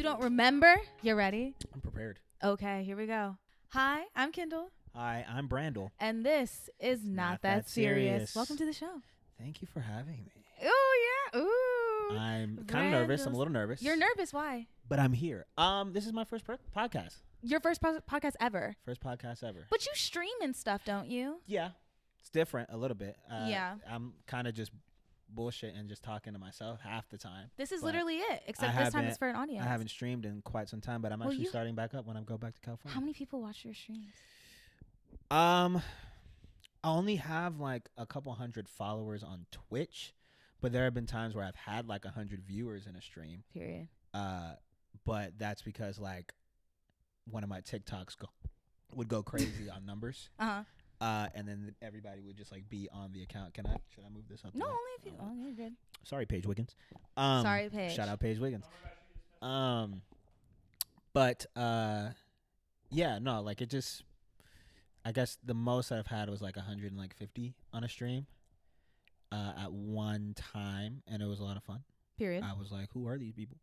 don't remember? You ready? I'm prepared. Okay, here we go. Hi, I'm Kyndal. Hi, I'm Brandel. And this is Not That Serious. Welcome to the show. Thank you for having me. Oh, yeah. Ooh. I'm kind of nervous. I'm a little nervous. You're nervous. Why? But I'm here. This is my first podcast. Your first podcast ever. First podcast ever. But you stream and stuff, don't you? Yeah. It's different a little bit. Yeah. I'm kind of just bullshit and just talking to myself half the time. This is literally it, except this time it's for an audience. I haven't streamed in quite some time, but I'm actually starting back up when I go back to California. How many people watch your streams? I only have like a couple hundred followers on Twitch, but there have been times where I've had like 100 viewers in a stream. Period. But that's because like one of my TikToks would go crazy on numbers. And then everybody would just like be on the account. Should I move this up? No, only if you. Oh, you're good. Sorry, Paige Wiggins. Sorry, Paige. Shout out Paige Wiggins. But yeah, no, like it just. I guess the most I've had was like 150 on a stream at one time, and it was a lot of fun. Period. I was like, who are these people?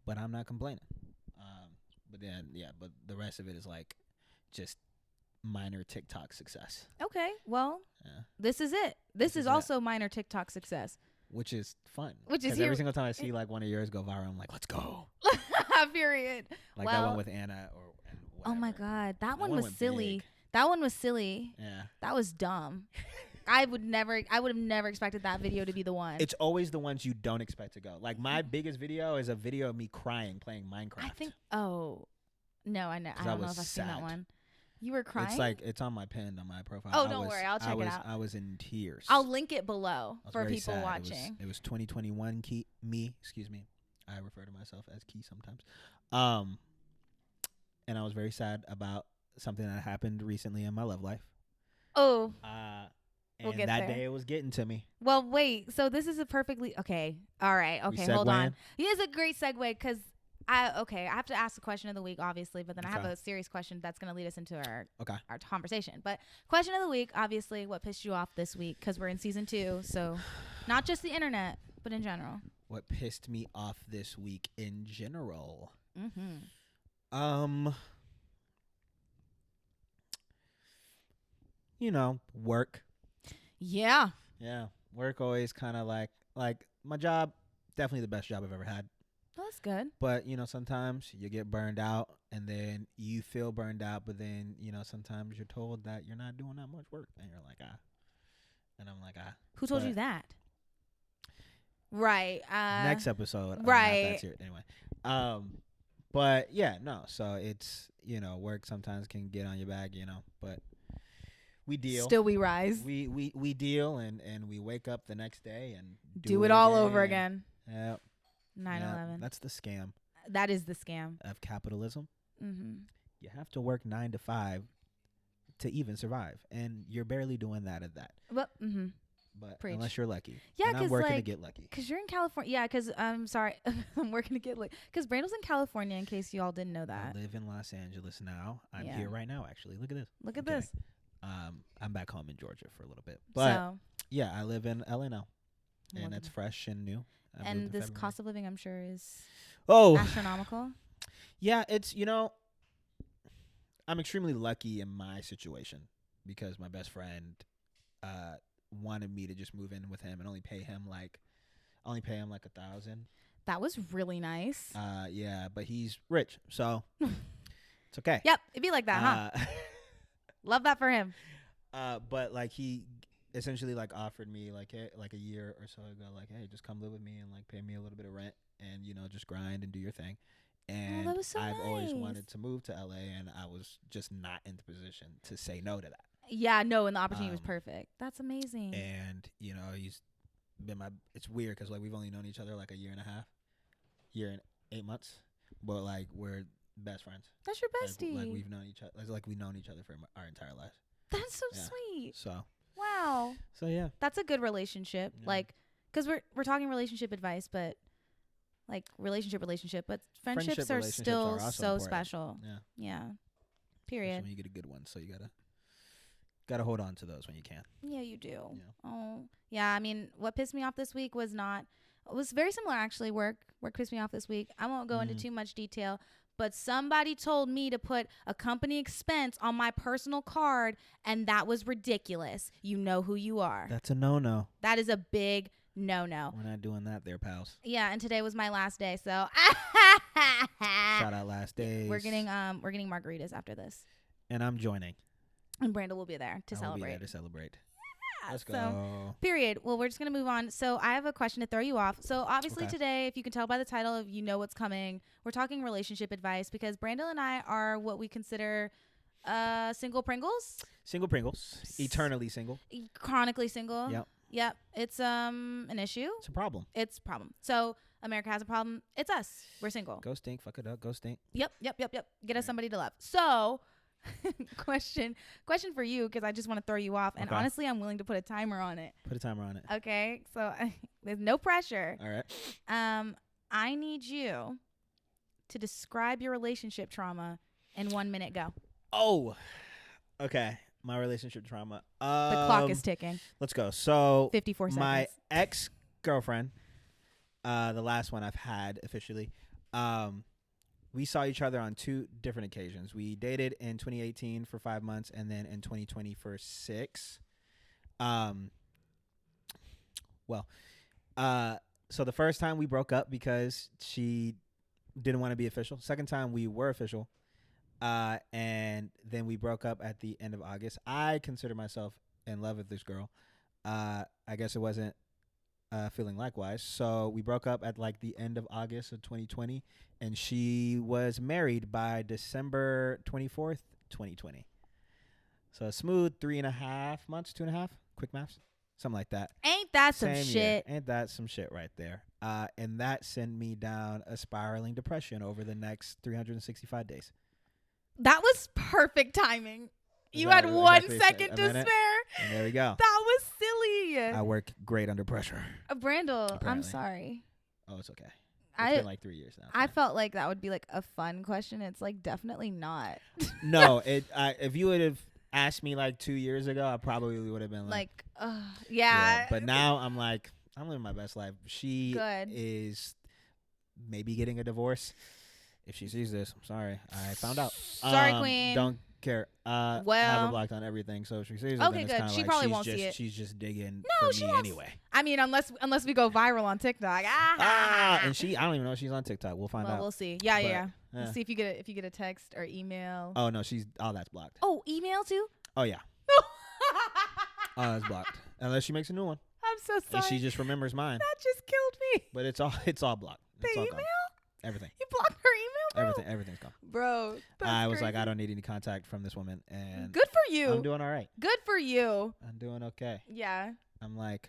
But I'm not complaining. But then, yeah, but the rest of it is like just minor TikTok success. Okay, well, yeah. This is it. This is also minor TikTok success. Which is fun. Which is every single time I see like one of yours go viral, I'm like, let's go. Period. Like that one with Anna or oh my God, that one was silly. Big. That one was silly. Yeah. That was dumb. I would have never expected that video to be the one. It's always the ones you don't expect to go. Like my biggest video is a video of me crying playing Minecraft. I think. Oh, no, I know. I don't know if I've seen that one. You were crying. It's on my pin on my profile. Oh, don't worry, I'll check it out. I was in tears. I'll link it below for people sad. watching. It was 2021 me. Excuse me. I refer to myself as Key sometimes. And I was very sad about something that happened recently in my love life. Oh. And we'll that day it was getting to me. Well, wait. So this is a perfectly okay. All right. Okay, hold on. Here's a great segue because I have to ask the question of the week, obviously, but then I have a serious question that's going to lead us into our conversation. But question of the week, obviously, what pissed you off this week? Because we're in season 2, so not just the internet, but in general. What pissed me off this week in general? You know, work. Yeah. Yeah. Work always kind of like my job, definitely the best job I've ever had. Well, that's good. But, you know, sometimes you get burned out and then you feel burned out. But then, you know, sometimes you're told that you're not doing that much work. And you're like, And I'm like, Who told you that? Right. Next episode. Right. Anyway. But, yeah, no. So it's, you know, work sometimes can get on your back, you know. But we deal. Still we rise. We deal and we wake up the next day and do it all over again. Yep. 9/11. That's the scam. That is the scam of capitalism. Mm-hmm. You have to work 9 to 5 to even survive, and you're barely doing that at that. Well, But Preach. Unless you're lucky. Yeah, because I'm working to get lucky. Because you're in California. Yeah, because I'm sorry, I'm working to get lucky. Because Brandel's in California. In case you all didn't know that. I live in Los Angeles now. I'm here right now. Actually, look at this. Look at this. I'm back home in Georgia for a little bit, but yeah, I live in LA now, and it's fresh and new. And this cost of living, I'm sure, is astronomical. Yeah, it's, you know, I'm extremely lucky in my situation because my best friend wanted me to just move in with him and only pay him like $1,000. That was really nice. Yeah, but he's rich, so it's okay. Yep, it'd be like that, huh? Love that for him. But like he essentially like offered me like a year or so ago, like, hey, just come live with me and like pay me a little bit of rent and, you know, just grind and do your thing. And that was so I've nice. always wanted to move to LA, and I was just not in the position to say no to that. Yeah, no, and the opportunity was perfect. That's amazing. And, you know, he's been it's weird because like we've only known each other like a year and 8 months, but like we're best friends. That's your bestie. Like we've known each other. Like we've known each other for our entire lives. That's so sweet. So. Wow. So yeah. That's a good relationship. Yeah. Like, because we're talking relationship advice, but like relationship, but friendships are still so important. Special. Yeah. Yeah. Period. Especially when you get a good one, so you gotta hold on to those when you can. Yeah, you do. Yeah. Oh, yeah. I mean, what pissed me off this week was not It was very similar, actually. Work pissed me off this week. I won't go into too much detail, but somebody told me to put a company expense on my personal card, and that was ridiculous. You know who you are. That's a no-no. That is a big no-no. We're not doing that there, pals. Yeah, and today was my last day, so shout out last days. We're getting margaritas after this. And I'm joining. And Brandel will be there to celebrate. Will be there to celebrate. Let's go. So, period. Well, we're just going to move on. So I have a question to throw you off. So obviously today, if you can tell by the title of you know what's coming, we're talking relationship advice because Brandel and I are what we consider single Pringles. Single Pringles. Eternally single. Chronically single. Yep. It's an issue. It's a problem. It's a problem. So America has a problem. It's us. We're single. Go stink. Fuck it up. Go stink. Yep. Get us somebody to love. So question for you, because I just want to throw you off, and honestly I'm willing to put a timer on it. Put a timer on it. Okay, so there's no pressure. All right. I need you to describe your relationship trauma in 1 minute. Go. Oh, okay. My relationship trauma. The clock is ticking. Let's go. So 54 seconds. My ex-girlfriend, the last one I've had officially, we saw each other on 2 different occasions. We dated in 2018 for 5 months, and then in 2020 for 6. So the first time we broke up because she didn't want to be official. Second time we were official, and then we broke up at the end of August. I consider myself in love with this girl. I guess it wasn't feeling likewise. So we broke up at like the end of August of 2020, and she was married by December 24th, 2020. So a smooth 3.5 months, 2.5, quick maths, something like that. Ain't that some shit? Ain't that some shit right there? And that sent me down a spiraling depression over the next 365 days. That was perfect timing. You had 1 second to spare. And there we go. That was silly. I work great under pressure. Brandel, apparently. I'm sorry. Oh, it's okay. It's been like 3 years now. I felt like that would be like a fun question. It's like definitely not. No, if you would have asked me like 2 years ago, I probably would have been like yeah. But now I'm like, I'm living my best life. She is maybe getting a divorce. If she sees this, I'm sorry. I found out. Sorry, Queen. Don't care. I have her blocked on everything, so if she sees it, okay, then good. She probably won't see it. She's just digging she me won't. anyway. I mean, unless we go viral on TikTok. And I don't even know if she's on TikTok. We'll find out. We'll see. Yeah. We'll see if you get a text or email. Oh no, that's blocked. Oh, email too? Oh yeah. Oh, that's blocked. Unless she makes a new one. I'm so sorry. And she just remembers mine. That just killed me. But it's all blocked. The it's all email? gone. Everything. You blocked her email, bro? Everything's gone. Bro, I was like, I don't need any contact from this woman, and good for you. I'm doing all right. Good for you. I'm doing okay. Yeah. I'm like,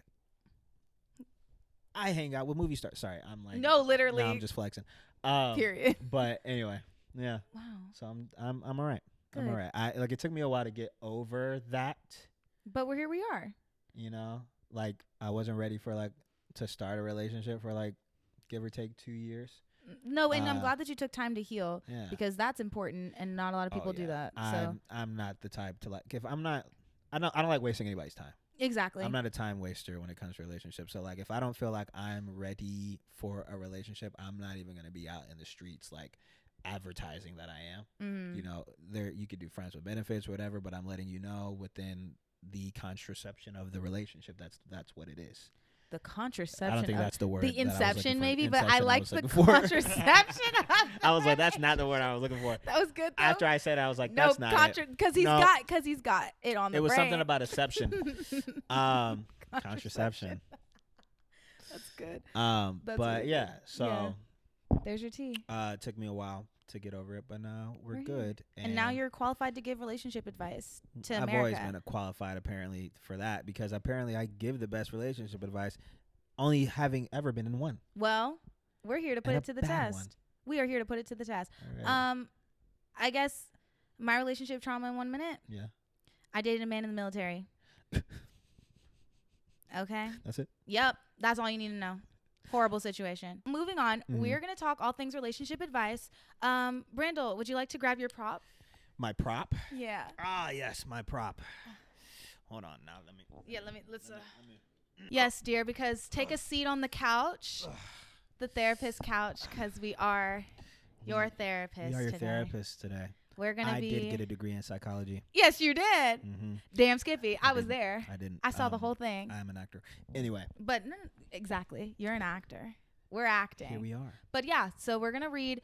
I hang out with movie stars. Sorry, I'm like, no, literally. No, I'm just flexing. Period. But anyway, yeah. Wow. So I'm all right. Good. I'm all right. It took me a while to get over that. But here we are. You know, like I wasn't ready for to start a relationship for give or take 2 years. No, and I'm glad that you took time to heal. Yeah. Because that's important, and not a lot of people do that. So I'm not the type to I don't like wasting anybody's time. Exactly. I'm not a time waster when it comes to relationships. So if I don't feel like I'm ready for a relationship, I'm not even gonna be out in the streets advertising that I am. Mm-hmm. You know, you could do friends with benefits or whatever, but I'm letting you know within the contraception of the relationship that's what it is. The contraception. I don't think that's the word. The inception, maybe, but I like the contraception. I was like, that's not the word I was looking for. That was good, though. After I said it, I was like, that's not it. Because he's got it on the brain. It was something about exception. Contraception. That's good. But really yeah, so. Yeah. There's your tea. It took me a while to get over it, but now we're good. And now you're qualified to give relationship advice to America. I've always been qualified apparently for that, because apparently I give the best relationship advice, only having ever been in one. Well, we're here to put it to the test. One. We are here to put it to the test. Right. I guess my relationship trauma in 1 minute. Yeah. I dated a man in the military. Okay. That's it? Yep. That's all you need to know. Horrible situation. Moving on, we're going to talk all things relationship advice. Brandel, would you like to grab your prop? My prop? Yeah. Ah, yes, my prop. Hold on now. Let's Yes, dear, because take a seat on the couch, the therapist couch, because we are your therapist. We are your today. Therapist today. We're gonna I did get a degree in psychology. Yes, you did. Mm-hmm. Damn, Skippy, I was there. I didn't. I saw the whole thing. I'm an actor. Anyway. But exactly, you're an actor. We're acting. Here we are. But yeah, so we're gonna read.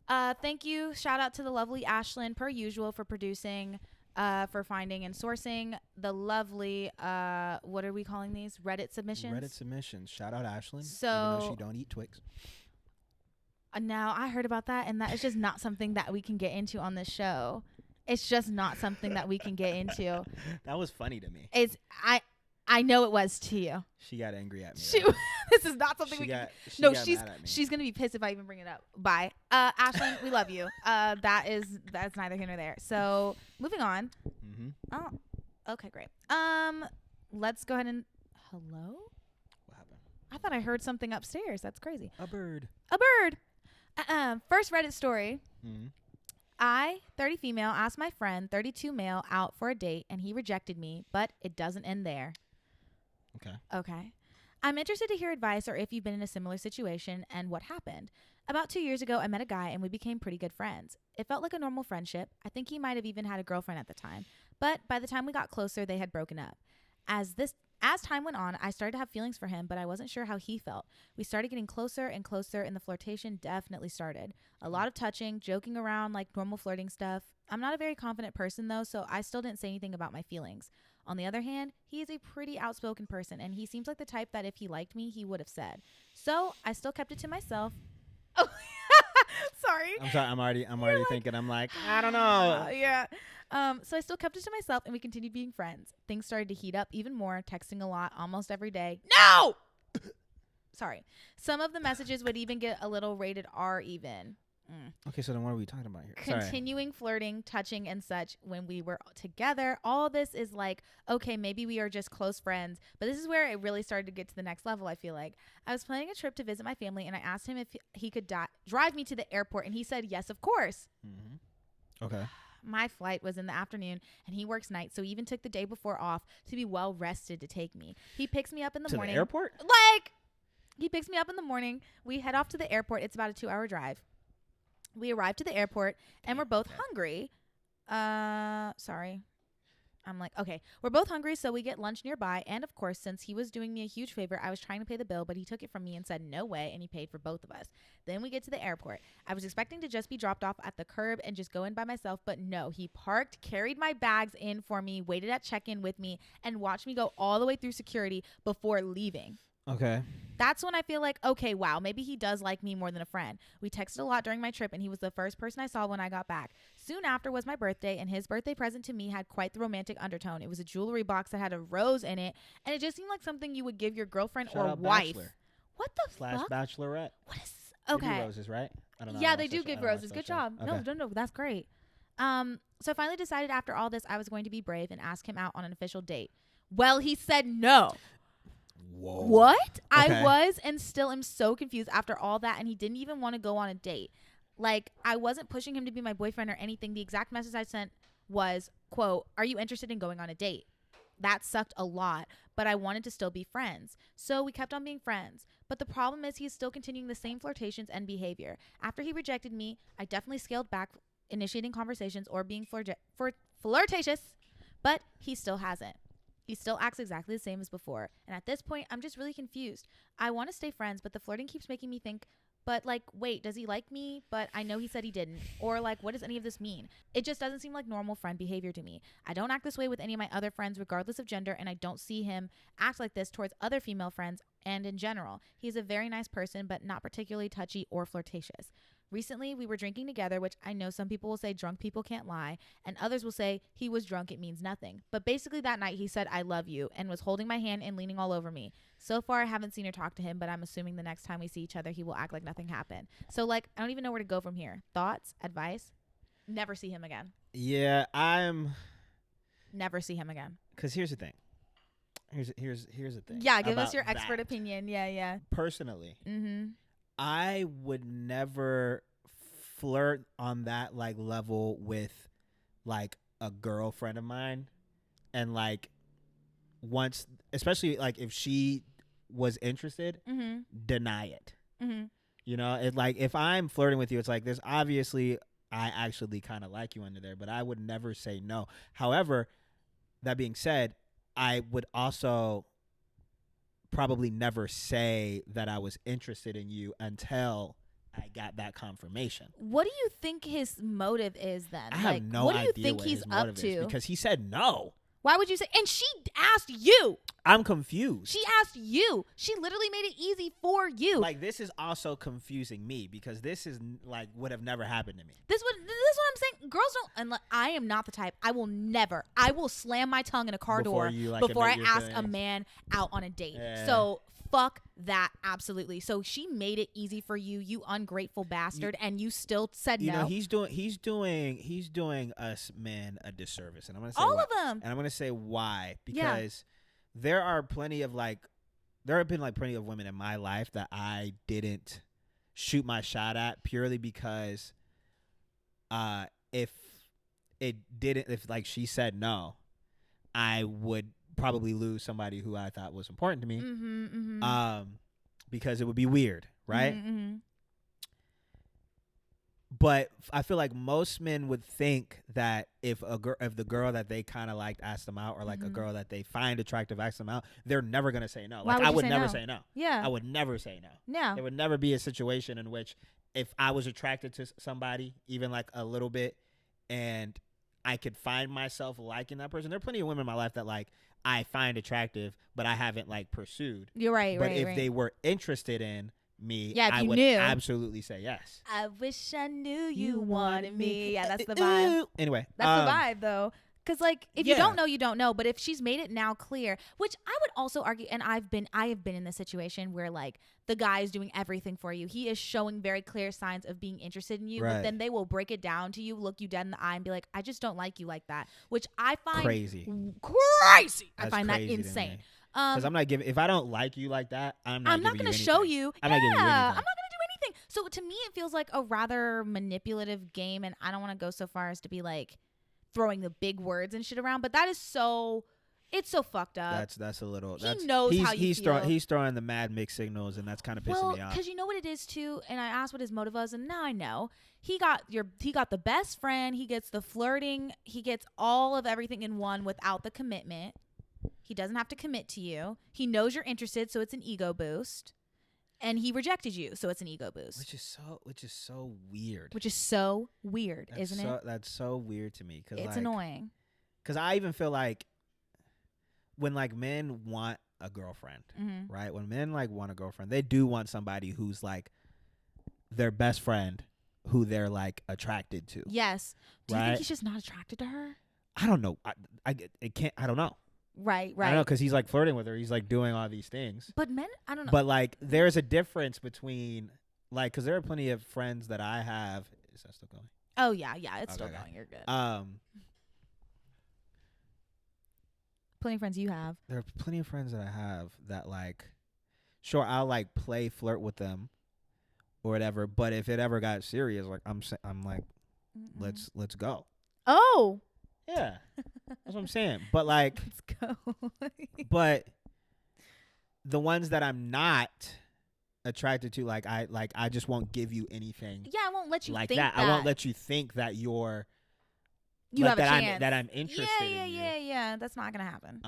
Thank you. Shout out to the lovely Ashlyn, per usual, for producing, for finding and sourcing the lovely, what are we calling these? Reddit submissions? Reddit submissions. Shout out Ashlyn. So, even though she don't eat Twix. Now, I heard about that, and that is just not something that we can get into on this show. It's just not something that we can get into. That was funny to me. I know it was to you. She got angry at me. This is not something she's gonna be pissed if I even bring it up. Bye, Ashlyn. We love you. That's neither here nor there. So moving on. Mm-hmm. Oh, okay, great. Let's go ahead and hello. What happened? I thought I heard something upstairs. That's crazy. A bird. First Reddit story. Mm-hmm. I, 30 female, asked my friend, 32 male, out for a date, and he rejected me, but it doesn't end there. Okay. I'm interested to hear advice or if you've been in a similar situation and what happened. About 2 years ago, I met a guy and we became pretty good friends. It felt like a normal friendship. I think he might have even had a girlfriend at the time. But by the time we got closer, they had broken up. As time went on, I started to have feelings for him, but I wasn't sure how he felt. We started getting closer and closer, and the flirtation definitely started. A lot of touching, joking around, like normal flirting stuff. I'm not a very confident person, though, so I still didn't say anything about my feelings. On the other hand, he is a pretty outspoken person, and he seems like the type that if he liked me, he would have said. So I still kept it to myself. Oh, sorry. I'm sorry. I'm already thinking. I'm like, I don't know. Yeah. So I still kept it to myself, and we continued being friends. Things started to heat up even more, texting a lot, almost every day. No! Sorry. Some of the messages would even get a little rated R even. Okay, so then what are we talking about here? Continuing flirting, touching, and such when we were together. All this is like, okay, maybe we are just close friends. But this is where it really started to get to the next level, I feel like. I was planning a trip to visit my family, and I asked him if he could drive me to the airport, and he said, yes, of course. Mm-hmm. Okay. My flight was in the afternoon, and he works nights, so he even took the day before off to be well rested to take me. He picks me up in the morning. To the airport? He picks me up in the morning. We head off to the airport. It's about a 2-hour drive. We arrive to the airport, and we're both hungry. Sorry. I'm like, okay. We're both hungry, so we get lunch nearby. And, of course, since he was doing me a huge favor, I was trying to pay the bill, but he took it from me and said no way, and he paid for both of us. Then we get to the airport. I was expecting to just be dropped off at the curb and just go in by myself, but no. He parked, carried my bags in for me, waited at check-in with me, and watched me go all the way through security before leaving. Okay. That's when I feel like, okay, wow, maybe he does like me more than a friend. We texted a lot during my trip, and he was the first person I saw when I got back. Soon after was my birthday, and his birthday present to me had quite the romantic undertone. It was a jewelry box that had a rose in it, and it just seemed like something you would give your girlfriend or wife. Bachelor. What the fuck? Bachelorette. What is okay? They do roses, right? I don't know. Yeah, they do give roses. Good job. Okay. No, that's great. So I finally decided after all this I was going to be brave and ask him out on an official date. Well, he said no. Whoa. What? Okay. I was and still am so confused after all that, and he didn't even want to go on a date. Like, I wasn't pushing him to be my boyfriend or anything. The exact message I sent was, quote, "Are you interested in going on a date?" That sucked a lot, but I wanted to still be friends. So we kept on being friends. But the problem is he's still continuing the same flirtations and behavior. After he rejected me, I definitely scaled back initiating conversations or being flirtatious, but he still hasn't. He still acts exactly the same as before. And at this point, I'm just really confused. I want to stay friends, but the flirting keeps making me think, but like, wait, does he like me? But I know he said he didn't. Or like, what does any of this mean? It just doesn't seem like normal friend behavior to me. I don't act this way with any of my other friends, regardless of gender, and I don't see him act like this towards other female friends and in general. He's a very nice person, but not particularly touchy or flirtatious. Recently, we were drinking together, which I know some people will say drunk people can't lie, and others will say he was drunk, it means nothing. But basically that night he said, "I love you," and was holding my hand and leaning all over me. So far, I haven't seen or talked to him, but I'm assuming the next time we see each other, he will act like nothing happened. So, like, I don't even know where to go from here. Thoughts? Advice? Never see him again. Yeah, Never see him again. Because here's the thing. Here's the thing. Yeah, give us your expert opinion. Yeah. Personally. Mm-hmm. I would never flirt on that like level with like a girlfriend of mine and like once, especially like if she was interested, deny it. You know, it's like if I'm flirting with you, it's like there's obviously I actually kind of like you under there, but I would never say no. However, that being said, I would also probably never say that I was interested in you until I got that confirmation. What do you think his motive is then? I have no idea what do you think he's up to? Because he said no. Why would you say? And she asked you. I'm confused. She asked you. She literally made it easy for you. Like, this is also confusing me because this is like would have never happened to me. This is what I'm saying. Girls don't. And I am not the type. I will slam my tongue in a car door before I ask a man out on a date. Yeah. So fuck that. Absolutely. So she made it easy for you, you ungrateful bastard, and you still said no. You know, he's doing us men a disservice, and I'm gonna say all of them. And I'm gonna say why, because there have been plenty of women in my life that I didn't shoot my shot at purely because if like she said no, I would probably lose somebody who I thought was important to me. Because it would be weird, right? But I feel like most men would think that if the girl that they kind of liked asked them out, or like a girl that they find attractive asked them out, they're never gonna say no. Like I would never say no. Yeah, I would never say no. Yeah, there would never be a situation in which if I was attracted to somebody, even like a little bit, and I could find myself liking that person. There are plenty of women in my life that like I find attractive, but I haven't like pursued. You're right. But if they were interested in me, I would absolutely say yes. I wish I knew you wanted me. Yeah, that's the vibe. Anyway, that's the vibe though. Because like if you don't know, you don't know. But if she's made it now clear, which I would also argue, and I have been in this situation where like the guy is doing everything for you. He is showing very clear signs of being interested in you, but then they will break it down to you, look you dead in the eye, and be like, "I just don't like you like that," which I find crazy. I find that insane. Because I'm not giving. If I don't like you like that, I'm not going to show you. I'm not giving you anything. I'm not going to do anything. So to me, it feels like a rather manipulative game, and I don't want to go so far as to be like throwing the big words and shit around, but that is so. It's so fucked up. That's a little. He knows how you feel. He's throwing the mad mixed signals, and that's kind of pissing me off. Because you know what it is too, and I asked what his motive was, and now I know. He got the best friend. He gets the flirting. He gets all of everything in one without the commitment. He doesn't have to commit to you. He knows you're interested, so it's an ego boost. And he rejected you, so it's an ego boost. Which is so weird. Which is so weird, isn't it? That's so weird to me. Cause it's annoying. Because I even feel like when like men want a girlfriend, right? When men like want a girlfriend, they do want somebody who's like their best friend, who they're like attracted to. Yes. Do you think he's just not attracted to her? I don't know. I don't know. Right. I don't know, because he's like flirting with her. He's like doing all these things. But men, I don't know. But like, there's a difference between like, because there are plenty of friends that I have. Is that still going? Oh yeah, it's still going. You're good. Plenty of friends you have. There are plenty of friends that I have that like, sure, I'll like play flirt with them, or whatever. But if it ever got serious, like I'm like, let's go. Oh. Yeah, that's what I'm saying. But like, let's go. But the ones that I'm not attracted to, like I just won't give you anything. Yeah, I won't let you like think that. I won't let you think that you like, have a chance. that I'm interested. Yeah. That's not gonna happen.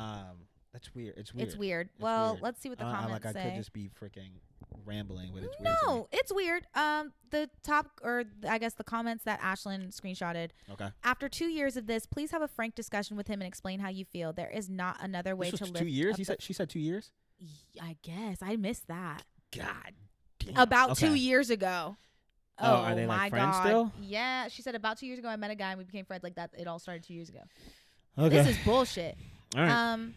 That's weird. It's weird. It's weird. Well, let's see what the comments say. I could just be freaking rambling, but it's weird. No, it's weird. The top, or I guess the comments that Ashlyn screenshotted. Okay. After 2 years of this, please have a frank discussion with him and explain how you feel. There is not another way to live. 2 years? She said 2 years. I guess I missed that. God damn. About 2 years ago. Oh, are they like friends still? Yeah, she said about 2 years ago I met a guy and we became friends. Like that, it all started 2 years ago. Okay. This is bullshit. All right.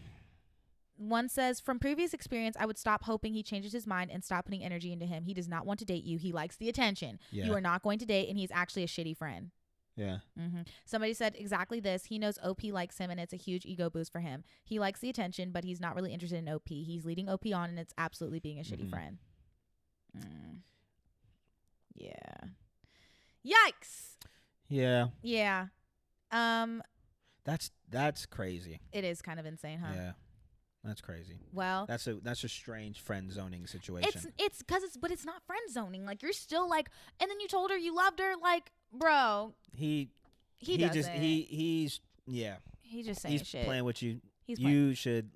One says, from previous experience, I would stop hoping he changes his mind and stop putting energy into him. He does not want to date you. He likes the attention. Yeah. You are not going to date, and he's actually a shitty friend. Yeah. Somebody said exactly this. He knows OP likes him, and it's a huge ego boost for him. He likes the attention, but he's not really interested in OP. He's leading OP on, and it's absolutely being a shitty friend. Yeah. Yikes. Yeah. Yeah. That's crazy. It is kind of insane, huh? Yeah. That's crazy. Well, that's a strange friend zoning situation. But it's not friend zoning. Like, you're still like, and then you told her you loved her. Like, bro, he's just saying shit. Playing with you. You should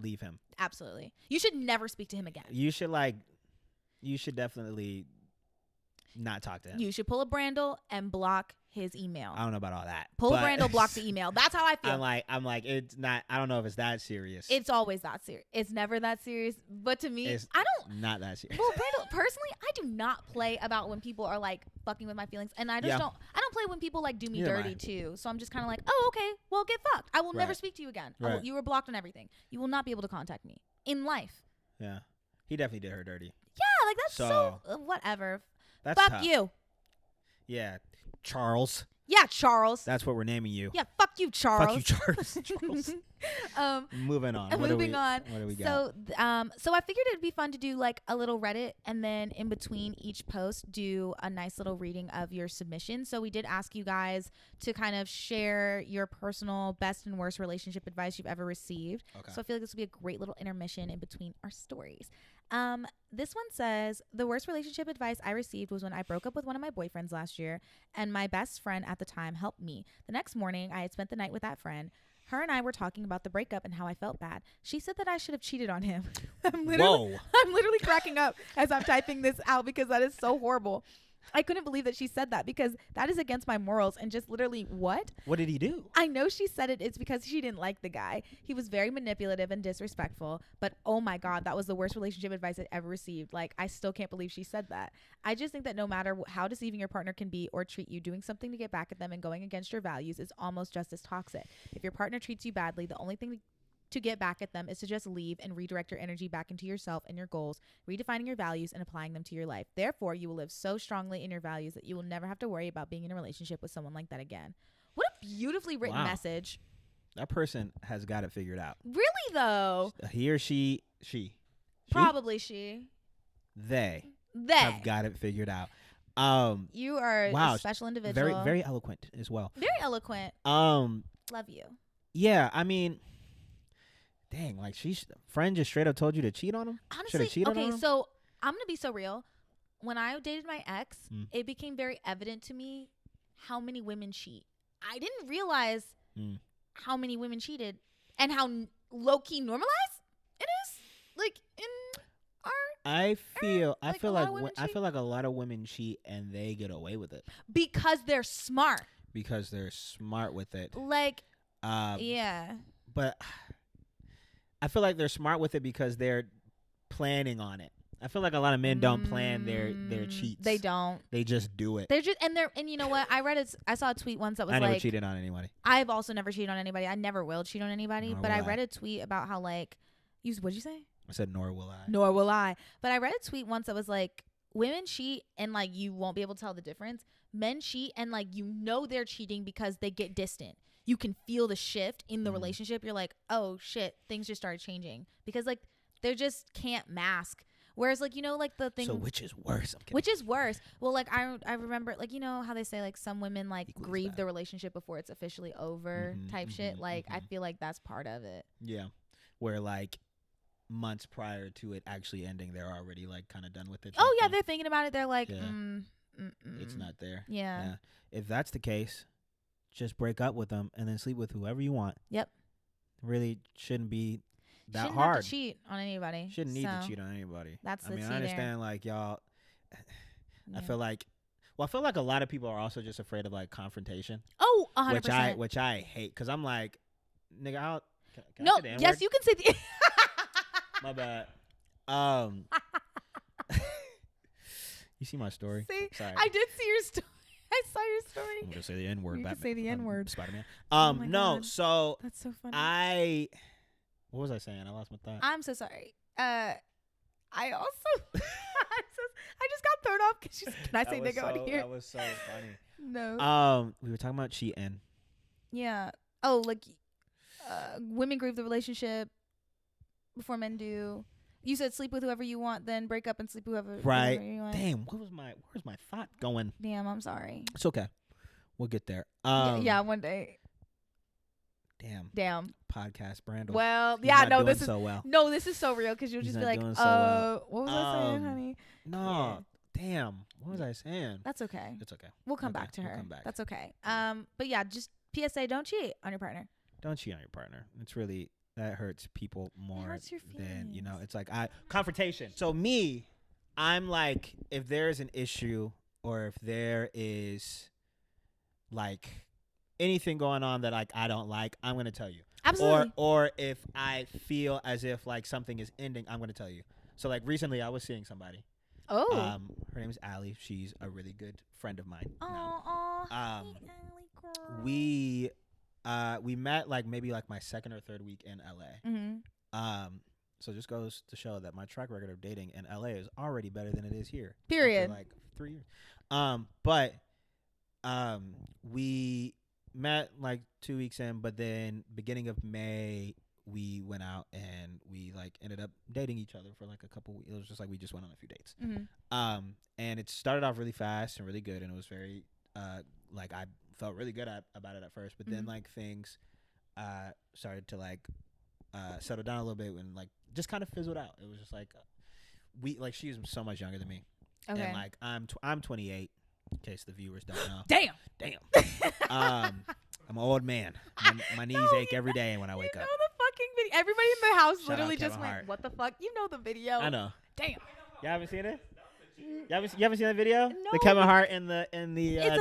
leave him. Absolutely. You should never speak to him again. You should definitely not talk to him. You should pull a Brandel and block his email. I don't know about all that. Pull a Brandel, block the email. That's how I feel. I'm like, it's not. I don't know if it's that serious. It's always that serious. It's never that serious. But to me, it's not that serious. Well, Brandel, personally, I do not play about when people are like fucking with my feelings, and I just don't. I don't play when people like do me dirty too. So I'm just kind of like, oh, okay, well, get fucked. I will never speak to you again. Right. You were blocked on everything. You will not be able to contact me in life. Yeah, he definitely did her dirty. Yeah, like that's so whatever. That's fuck tough. you. Yeah, Charles. Yeah, Charles. That's what we're naming you. Yeah, fuck you, Charles. Fuck you, Charles. Moving on. What do we got? So I figured it'd be fun to do like a little Reddit, and then in between each post do a nice little reading of your submission. So we did ask you guys to kind of share your personal best and worst relationship advice you've ever received. Okay. So I feel like this will be a great little intermission in between our stories. This one says, the worst relationship advice I received was when I broke up with one of my boyfriends last year, and my best friend at the time helped me. The next morning, I had spent the night with that friend. Her and I were talking about the breakup and how I felt bad. She said that I should have cheated on him. I'm literally cracking up as I'm typing this out because that is so horrible. I couldn't believe that she said that because that is against my morals and just literally what? What did he do? I know she said it's because she didn't like the guy. He was very manipulative and disrespectful, but oh my God, that was the worst relationship advice I ever received. Like, I still can't believe she said that. I just think that no matter how deceiving your partner can be or treat you, doing something to get back at them and going against your values is almost just as toxic. If your partner treats you badly, the only thing to get back at them is to just leave and redirect your energy back into yourself and your goals, redefining your values and applying them to your life. Therefore, you will live so strongly in your values that you will never have to worry about being in a relationship with someone like that again. What a beautifully written message. That person has got it figured out. Really, though? He or she? Probably she. They have got it figured out. You are a special individual. Very, very eloquent as well. Very eloquent. Love you. Yeah, I mean, dang, like friend just straight up told you to cheat on him? Honestly, okay, so I'm going to be so real. When I dated my ex, it became very evident to me how many women cheat. I didn't realize how many women cheated and how low-key normalized it is. Like, in our I feel like a lot of women cheat and they get away with it. Because they're smart. With it. Like, yeah. But I feel like they're smart with it because they're planning on it. I feel like a lot of men don't plan their cheats. They don't. They just do it. And you know what? I saw a tweet once that was like, I never cheated on anybody. I've also never cheated on anybody. I never will cheat on anybody. But I read a tweet about how like, what'd you say? I said, nor will I. Nor will I. But I read a tweet once that was like, women cheat and like you won't be able to tell the difference. Men cheat and like you know they're cheating because they get distant. You can feel the shift in the relationship. You're like, oh shit, things just started changing because like they just can't mask. Whereas like, you know, like the thing. So which is worse? Which is worse? Well, like I remember like, you know how they say like some women like grieve the relationship before it's officially over type shit. Like I feel like that's part of it. Yeah. Where like months prior to it actually ending, they're already like kind of done with it. Oh yeah. They're thinking about it. They're like, it's not there. Yeah. If that's the case, just break up with them and then sleep with whoever you want. Yep. Really shouldn't be that shouldn't hard. Have to cheat on anybody. Shouldn't need to cheat on anybody. That's the I understand like y'all. I feel like a lot of people are also just afraid of like confrontation. Oh, 100%. Which I hate because I'm like, nigga, can no, I say the N-word? Yes, you can say the. My bad. You see my story? See, sorry. I did see your story. I saw your story. I'm gonna say the N-word. You can say the N-word. Spider-Man. Oh no. God. So that's so funny. What was I saying? I lost my thought. I'm so sorry. I also. I just got thrown off because can I say nigga on here? That was so funny. No. We were talking about cheating. Yeah. Oh, like, women grieve the relationship before men do. You said sleep with whoever you want, then break up and sleep with whoever you want. Damn, where's my thought going? Damn, I'm sorry. It's okay. We'll get there. Yeah, one day. Damn. Podcast Brandel. Well, yeah, no, this is so well. No, this is so real because you'll just be like, what was I saying, honey? No. Yeah. Damn. What was I saying? That's okay. It's okay. We'll come back to her. That's okay. But yeah, just PSA, don't cheat on your partner. Don't cheat on your partner. It's really, that hurts people more than, it's like confrontation. So I'm like, if there's an issue or if there is like anything going on that like I don't like, I'm gonna tell you. Absolutely. Or if I feel as if like something is ending, I'm gonna tell you. So like recently I was seeing somebody. Oh. Her name is Allie. She's a really good friend of mine. Oh. Hey, Allie girl. We met like maybe like my second or third week in LA. Mm-hmm. So just goes to show that my track record of dating in LA is already better than it is here. Period. After like 3 years. But we met like 2 weeks in, but then beginning of May we went out and we like ended up dating each other for like a couple weeks. It was just like we just went on a few dates. Mm-hmm. And it started off really fast and really good, and it was very like I felt really good about it at first, but then like things started to like settle down a little bit and like just kind of fizzled out. It was just like she's so much younger than me. Okay. And like I'm 28, in case the viewers don't know. Damn. I'm an old man. My knees ache every day when I wake up. You know the fucking video. Everybody in the house literally Kevin just Hart. went, "What the fuck?" You know the video. I know. Damn. You haven't seen it? You haven't seen that video? No. The Kevin Hart and the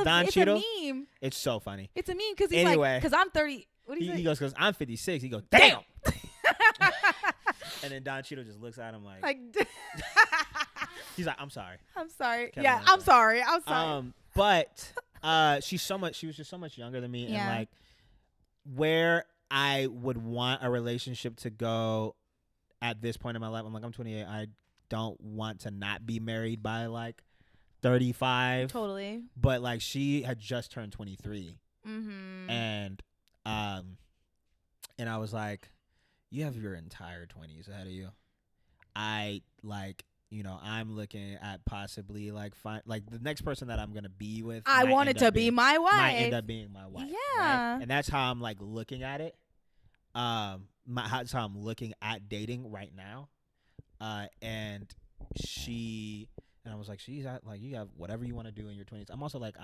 Don Cheadle? It's a meme. It's so funny. It's a meme because he's like, because I'm 30. What do you say? He goes, because I'm 56. He goes, damn. And then Don Cheadle just looks at him like he's like, I'm sorry. I'm sorry. Kevin, yeah, I'm sorry. But she was just so much younger than me, and like where I would want a relationship to go at this point in my life, I'm like, I'm 28. I don't want to not be married by like 35. Totally. But like she had just turned 23. Mm-hmm. And I was like, you have your entire 20s ahead of you. I like, I'm looking at possibly like the next person that I'm gonna be with. I want it to be my wife. Might end up being my wife. Yeah. Right? And that's how I'm like looking at it. That's how I'm looking at dating right now. And I was like, she's like, you have whatever you want to do in your 20s. I'm also like,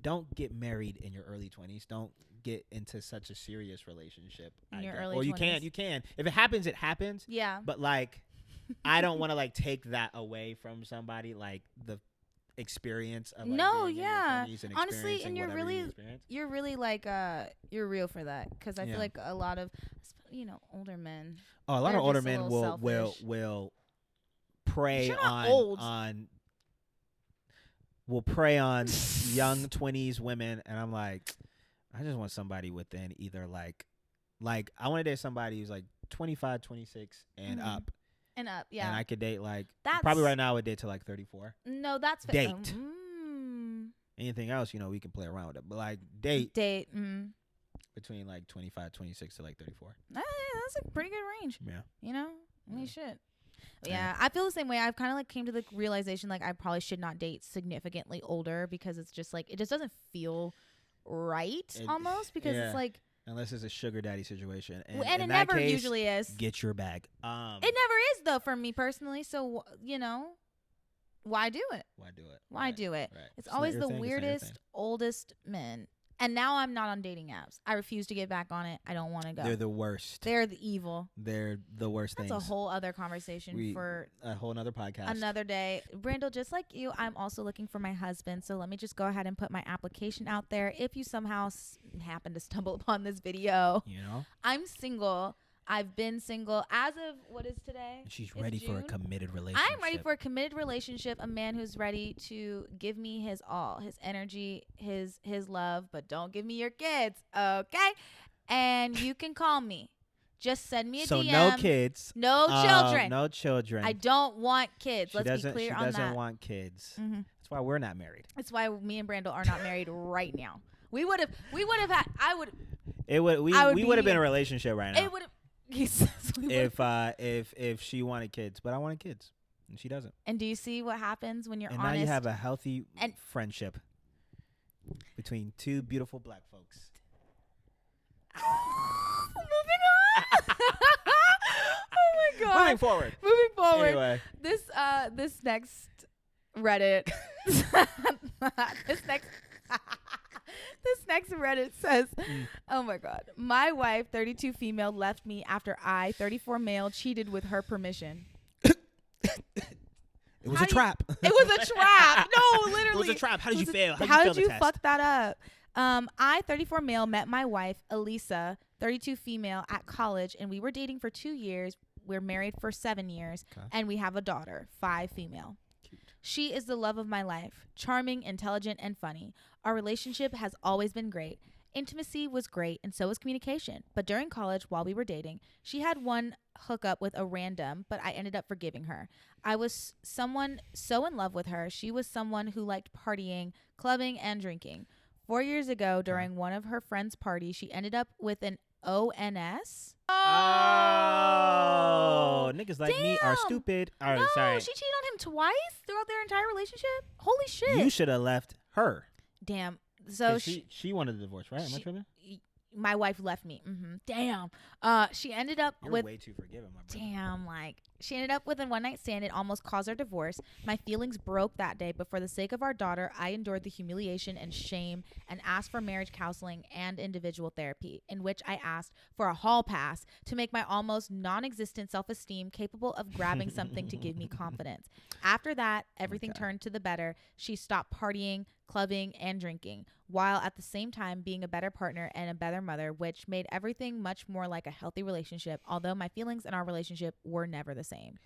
don't get married in your early 20s. Don't get into such a serious relationship in your early 20s. Or you can. If it happens, it happens. Yeah. But like, I don't want to like take that away from somebody, like the experience of like, honestly, and you're really like you're real for that, because I feel like a lot of older men. Oh, a lot of older men will prey on will prey on young 20s women, and I'm like, I just want somebody within either like I want to date somebody who's like 25, 26 and up. And up, yeah. And I could date probably right now I would date to like 34. No, that's date. Anything else, we can play around with it. But like date. Between like 25, 26 to like 34. That's a pretty good range. Yeah. I mean, shit. Yeah, I feel the same way. I've kind of like came to the realization like I probably should not date significantly older, because it's just like it just doesn't feel right almost, because it's like, unless it's a sugar daddy situation, and it never usually is. Get your bag. It never is though for me personally. So why do it? Why do it? Right. It's always the weirdest, oldest men. And now I'm not on dating apps. I refuse to get back on it. I don't want to go. They're the worst. They're the evil. They're the worst things. That's a whole other conversation for a whole other podcast. Another day. Brandel, just like you, I'm also looking for my husband. So let me just go ahead and put my application out there. If you somehow happen to stumble upon this video, I'm single. I've been single as of, what is today? She's ready for a committed relationship. I'm ready for a committed relationship. A man who's ready to give me his all, his energy, his love, but don't give me your kids, okay? And you can call me. Just send me a DM. So no kids. No children. No children. I don't want kids. Let's be clear on that. She doesn't want kids. Mm-hmm. That's why we're not married. That's why me and Brandel are not married right now. We would have had, we would have been in a relationship right now. It would have. If she wanted kids, but I wanted kids and she doesn't. And do you see what happens when you're honest? And now you have a healthy friendship between two beautiful black folks. Moving on. Oh my god. Moving forward. Anyway. This next Reddit. This next Reddit says, oh my god. My wife, 32 female, left me after I, 34 male, cheated with her permission. It was a trap. It was a trap. No, literally. It was a trap. How did you fail? How did you fuck that up? I, 34 male, met my wife, Elisa, 32 female, at college, and we were dating for 2 years. We're married for 7 years, and we have a daughter, 5 female. Cute. She is the love of my life, charming, intelligent, and funny. Our relationship has always been great. Intimacy was great, and so was communication. But during college, while we were dating, she had one hookup with a random, but I ended up forgiving her. I was someone so in love with her. She was someone who liked partying, clubbing, and drinking. 4 years ago, during one of her friends' parties, she ended up with an ONS. Oh, niggas like me are stupid. All right, no, sorry. She cheated on him twice throughout their entire relationship. Holy shit. You should have left her. Damn. So she wanted a divorce, right? Am I tripping? My wife left me. Damn. She ended up You're with. way too forgiving, my brother. Damn. She ended up with a one-night stand. It almost caused our divorce. My feelings broke that day, but for the sake of our daughter, I endured the humiliation and shame and asked for marriage counseling and individual therapy, in which I asked for a hall pass to make my almost non-existent self-esteem capable of grabbing something to give me confidence. After that, everything turned to the better. She stopped partying, clubbing, and drinking, while at the same time being a better partner and a better mother, which made everything much more like a healthy relationship, although my feelings in our relationship were never the same.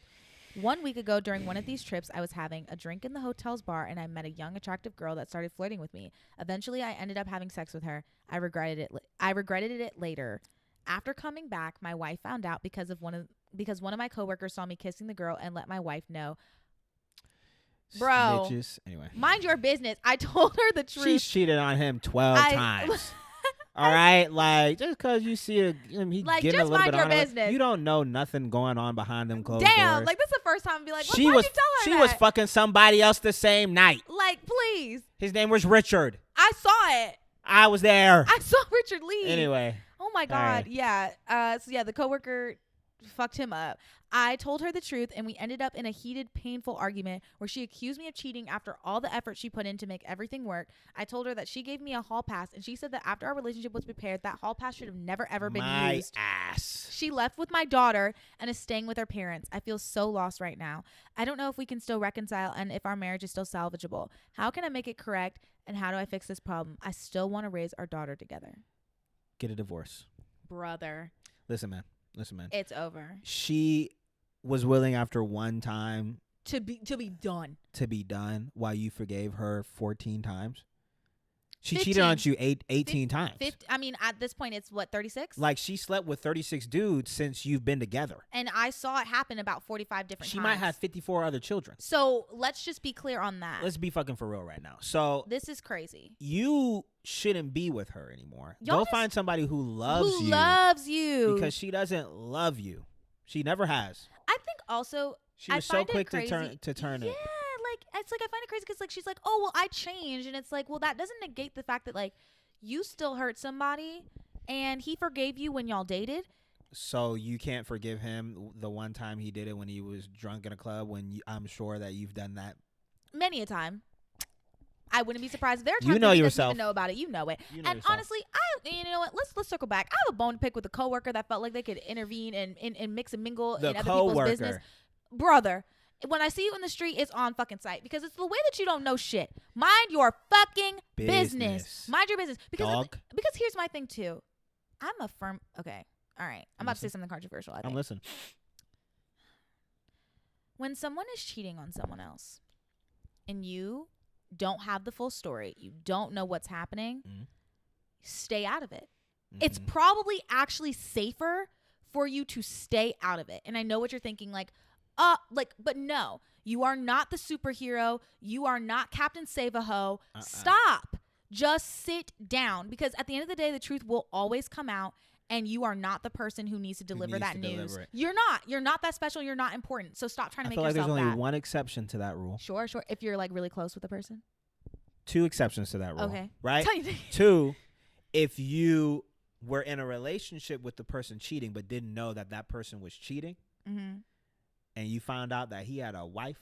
1 week ago, during one of these trips, I was having a drink in the hotel's bar, and I met a young, attractive girl that started flirting with me. Eventually, I ended up having sex with her. I regretted it later. After coming back, my wife found out because one of my coworkers saw me kissing the girl and let my wife know. Bro, snitches. Anyway, mind your business. I told her the truth. She cheated on him 12 times. All right, just because you see him, he getting a little bit on business. You don't know nothing going on behind them closed Damn, doors. this is the first time I'd be like, why'd you tell her she that? was fucking somebody else the same night. Please. His name was Richard. I saw it. I was there. I saw Richard leave. Anyway. Oh my God. Right. Yeah. The coworker fucked him up. I told her the truth, and we ended up in a heated, painful argument where she accused me of cheating after all the effort she put in to make everything work. I told her that she gave me a hall pass, and she said that after our relationship was prepared, that hall pass should have never, ever been used. My ass. She left with my daughter and is staying with her parents. I feel so lost right now. I don't know if we can still reconcile and if our marriage is still salvageable. How can I make it correct, and how do I fix this problem? I still want to raise our daughter together. Get a divorce. Brother. Listen, man. It's over. She was willing after one time to be done while you forgave her 14 times. She 15. cheated on you 18 times. 50, I mean, at this point, it's what, 36? She slept with 36 dudes since you've been together. And I saw it happen about 45 different times. She might have 54 other children. So let's just be clear on that. Let's be fucking for real right now. So this is crazy. You shouldn't be with her anymore. Go find somebody who loves you. Because she doesn't love you. She never has. I think also she was so quick to turn it. Yeah. It's I find it crazy because she's like, oh, well, I changed. And it's like, well, that doesn't negate the fact that you still hurt somebody and he forgave you when y'all dated. So you can't forgive him the one time he did it when he was drunk in a club when I'm sure that you've done that. Many a time. I wouldn't be surprised if there are times you know he yourself. doesn't even know about it. You know it. You know and yourself. Honestly, you know what? Let's circle back. I have a bone to pick with a coworker that felt like they could intervene and mix and mingle in other people's business. Brother. When I see you in the street, it's on fucking sight because it's the way that you don't know shit. Mind your fucking business. Mind your business. Because here's my thing too. I'm a firm. Okay. All right. I'm about to say something controversial. I think. I'm listening. When someone is cheating on someone else and you don't have the full story, you don't know what's happening, stay out of it. Mm-hmm. It's probably actually safer for you to stay out of it. And I know what you're thinking, but no, you are not the superhero. You are not Captain Save-A-Ho. Stop. Just sit down because at the end of the day, the truth will always come out and you are not the person who needs to deliver that news. You're not that special. You're not important. So stop trying to make yourself that. I feel like there's only one exception to that rule. Sure. If you're really close with a person. 2 exceptions to that rule. Okay. Right? 2, if you were in a relationship with the person cheating, but didn't know that that person was cheating, and you found out that he had a wife,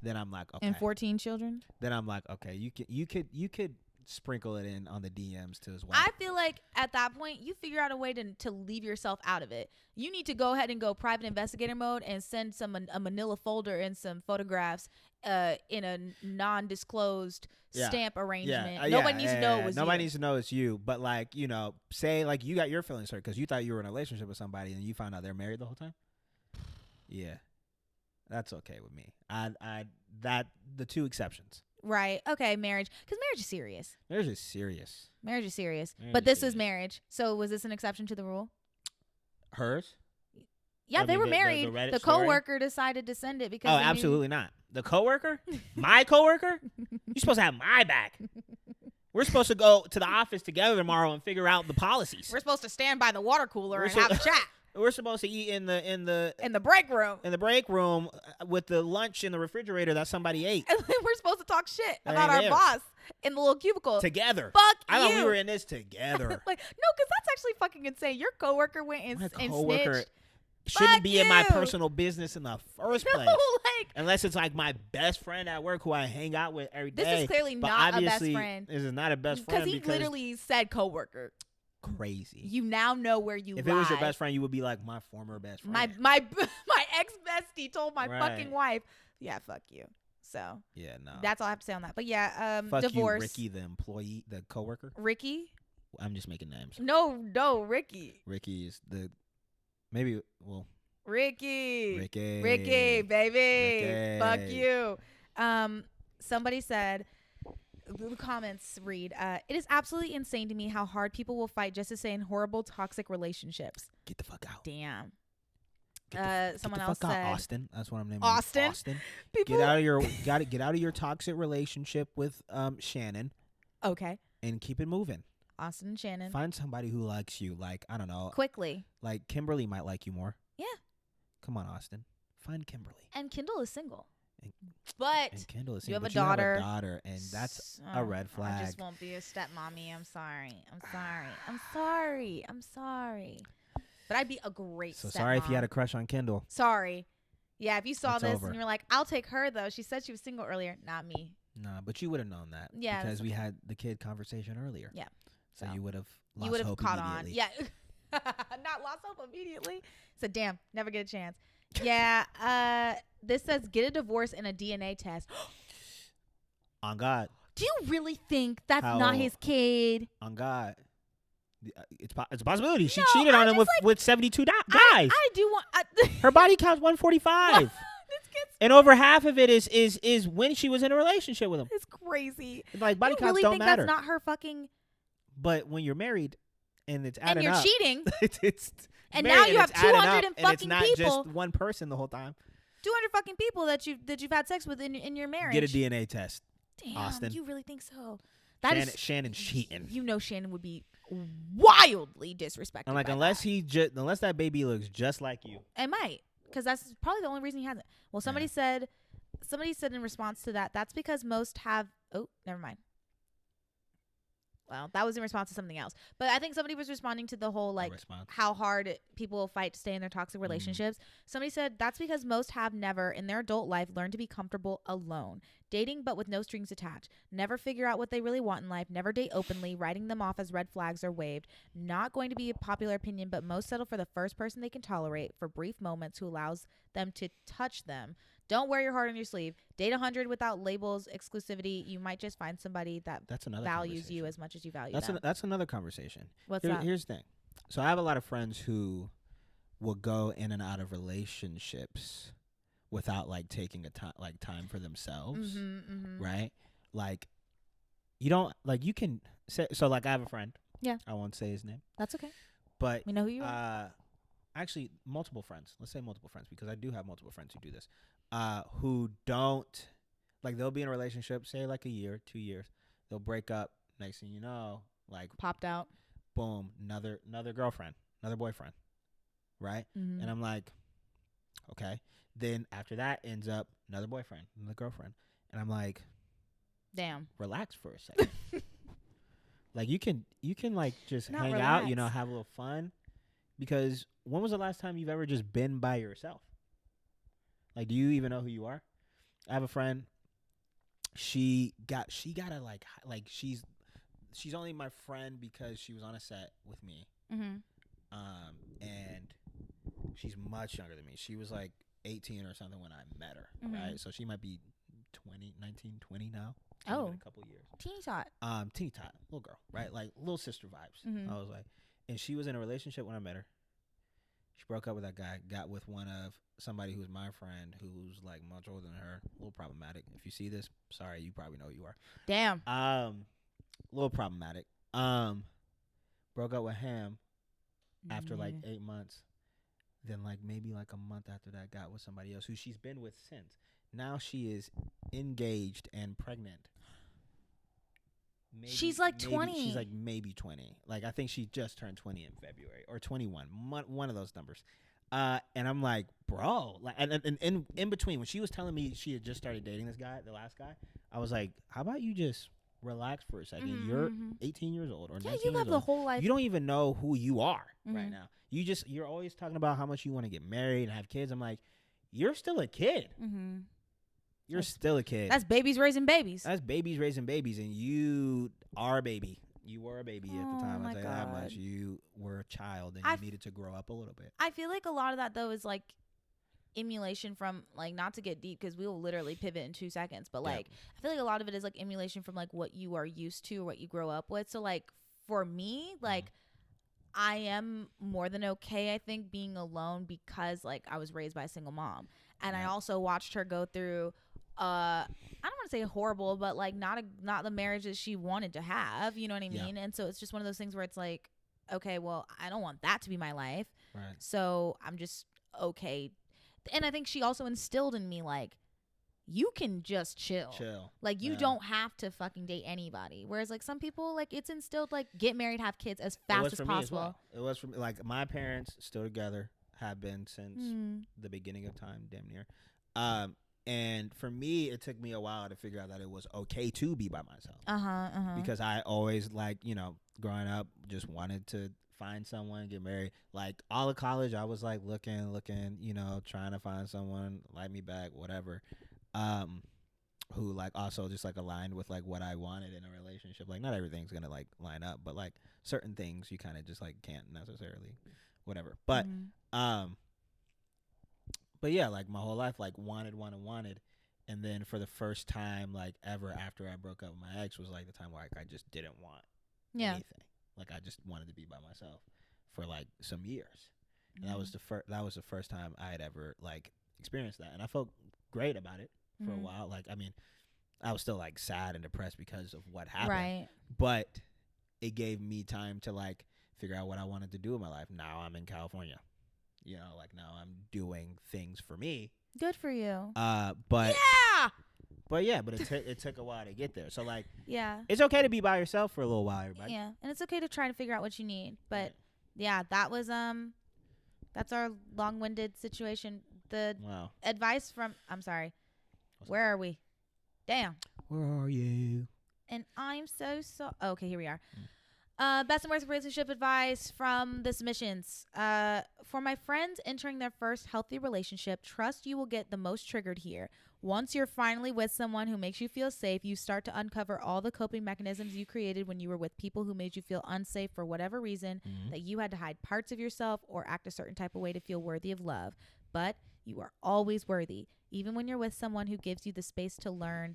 then I'm like, okay. And 14 children. Then I'm like, okay, you could sprinkle it in on the DMs to his wife. I feel like at that point you figure out a way to leave yourself out of it. You need to go ahead and go private investigator mode and send a manila folder and some photographs in a non-disclosed stamp arrangement. Nobody needs to know it was Nobody you. needs to know it's you. But like, you know, say like you got your feelings hurt because you thought you were in a relationship with somebody and you found out they're married the whole time. Yeah, that's okay with me. That the two exceptions. Right. Okay. Marriage. Because marriage is serious. Marriage is serious. Marriage is serious. But this is marriage. So was this an exception to the rule? Hers? Yeah, they were married. The coworker decided to send it because. Oh, absolutely not. The coworker? My coworker? You're supposed to have my back. We're supposed to go to the office together tomorrow and figure out the policies. We're supposed to stand by the water cooler and have a chat. We're supposed to eat in the break room. In the break room with the lunch in the refrigerator that somebody ate. And we're supposed to talk shit about our boss in the little cubicle together. Fuck I you. thought we were in this together. Like, no, because that's actually fucking insane. Your coworker went and snitched. Shouldn't be in my personal business in the first place. Like, unless it's like my best friend at work who I hang out with every day. This is clearly not a best friend. This is not a best friend because he literally said coworker. Crazy. You now know where you If lie. it was your best friend, you would be like my former best friend. My ex bestie told my fucking wife, yeah, fuck you. So yeah, no. That's all I have to say on that. But yeah, fuck divorce. You, Ricky, the employee, the coworker. Ricky. I'm just making names. No, Ricky. Ricky is the maybe well. Ricky, baby. Ricky. Fuck you. Somebody said. The comments read, it is absolutely insane to me how hard people will fight just to stay in horrible, toxic relationships. Get the fuck out. Damn. Someone else said Austin. That's what I'm naming. Austin. Get out of your toxic relationship with Shannon. Okay. And keep it moving. Austin and Shannon. Find somebody who likes you. Like, I don't know. Quickly. Like Kimberly might like you more. Yeah. Come on, Austin. Find Kimberly. And Kyndal is single. But Kyndal is single, you have a daughter. You have a daughter, and that's a red flag. I just won't be a stepmommy. I'm sorry. But I'd be a great stepmom. Sorry if you had a crush on Kyndal. Sorry. Yeah, if you saw this over. and you're like, I'll take her, though. She said she was single earlier. Not me. Nah, but you would have known that. Yeah. Because we had the kid conversation earlier. Yeah. So you would have lost hope caught immediately. on. Yeah. Not lost hope immediately. So, damn, never get a chance. Yeah. This says get a divorce and a DNA test. On God. Do you really think that's not his kid? On God. It's a possibility. She cheated on him with 72 guys. I do want... Her body count's 145. And over half of it is when she was in a relationship with him. It's crazy. Like, body counts really don't think matter. That's not her fucking... But when you're married and it's adding up... And you're cheating. it's and now you have 200 and fucking it's not people. Just one person the whole time. 200 fucking people that you've had sex with in your marriage. Get a DNA test. Damn, Austin. You really think so? Shannon's cheating. You know Shannon would be wildly disrespected. And like unless that baby looks just like you. It might, because that's probably the only reason he hasn't. Well, somebody said in response to that's because most have. Oh, never mind. Well, that was in response to something else. But I think somebody was responding to the whole, like, how hard people will fight to stay in their toxic relationships. Somebody said, that's because most have never, in their adult life, learned to be comfortable alone. Dating, but with no strings attached. Never figure out what they really want in life. Never date openly. Writing them off as red flags are waved. Not going to be a popular opinion, but most settle for the first person they can tolerate for brief moments who allows them to touch them. Don't wear your heart on your sleeve. Date 100 without labels, exclusivity. You might just find somebody that values you as much as you value them. That's another conversation. What's that? Here's the thing. So I have a lot of friends who will go in and out of relationships without like taking time for themselves, right? Like you don't like you can say so. Like I have a friend. Yeah. I won't say his name. That's okay. But we know who you are. Actually, multiple friends. Let's say multiple friends because I do have multiple friends who do this. Who don't like they'll be in a relationship, say like a year, 2 years, they'll break up. Next thing you know, like popped out, boom, another girlfriend, another boyfriend, right? Mm-hmm. And I'm like, okay. Then after that ends up another boyfriend, another girlfriend, and I'm like, damn, relax for a second. Like you can like just Not hang relax. out, you know, have a little fun. Because when was the last time you've ever just been by yourself? Like, do you even know who you are? I have a friend. She got a like she's only my friend because she was on a set with me. Mm-hmm. And she's much younger than me. She was like 18 or something when I met her, right? So she might be 19, 20 now. Oh, in a couple years. Teeny tot. Teeny tot, little girl, right? Like little sister vibes. Mm-hmm. I was like, and she was in a relationship when I met her. She broke up with that guy, got with one of somebody who's my friend, who's like much older than her. A little problematic. If you see this, sorry, you probably know who you are. Damn. A little problematic. Broke up with him after like 8 months. Then like maybe like a month after that, got with somebody else who she's been with since. Now she is engaged and pregnant. She's like 20. She's like maybe 20. Like I think she just turned 20 in February or 21. One of those numbers. And I'm like, bro, like, and in between when she was telling me she had just started dating this guy, the last guy, I was like, how about you just relax for a second? Mm-hmm, You're 18 years old or 19 you years have the old. whole life. You don't even know who you are right now. You're always talking about how much you want to get married and have kids. I'm like, you're still a kid. Mm-hmm. You're still a kid. That's babies raising babies. That's babies raising babies, and you are a baby. You were a baby at the time. Oh I'll tell you that God. much. You were a child, and you needed to grow up a little bit. I feel like a lot of that, though, is like emulation from, like, not to get deep because we will literally pivot in 2 seconds, but like I feel like a lot of it is like emulation from like what you are used to or what you grow up with. So like for me, like I am more than okay, I think, being alone because like I was raised by a single mom, and I also watched her go through I don't want to say horrible, but like not the marriage that she wanted to have, you know what I mean? And so it's just one of those things where it's like, okay, well, I don't want that to be my life. Right. So I'm just okay. And I think she also instilled in me like, you can just chill. Like you don't have to fucking date anybody. Whereas like some people, like it's instilled like get married, have kids as fast as possible. It was for me. Like my parents still together, have been since the beginning of time, damn near. And for me, it took me a while to figure out that it was okay to be by myself. Because I always, like, you know, growing up, just wanted to find someone, get married. Like, all of college, I was, like, looking, you know, trying to find someone, like me back, whatever, who, like, also just, like, aligned with, like, what I wanted in a relationship. Like, not everything's going to, like, line up, but, like, certain things you kind of just, like, can't necessarily, whatever. But, but yeah, like my whole life, like wanted. And then for the first time, like ever after I broke up with my ex was like the time where I just didn't want anything. Like I just wanted to be by myself for like some years. And that was the first time I had ever like experienced that. And I felt great about it for a while. Like, I mean, I was still like sad and depressed because of what happened. Right. But it gave me time to like figure out what I wanted to do in my life. Now I'm in California. You know, like now I'm doing things for me. Good for you. But it took a while to get there. So like, it's okay to be by yourself for a little while, everybody. Yeah, and it's okay to try to figure out what you need. But that was that's our long-winded situation. The advice from where are we? Damn. Where are you? And I'm so okay, here we are. Best and worst relationship advice from the submissions. For my friends entering their first healthy relationship, trust you will get the most triggered here. Once you're finally with someone who makes you feel safe, you start to uncover all the coping mechanisms you created when you were with people who made you feel unsafe for whatever reason, that you had to hide parts of yourself or act a certain type of way to feel worthy of love. But you are always worthy, even when you're with someone who gives you the space to learn.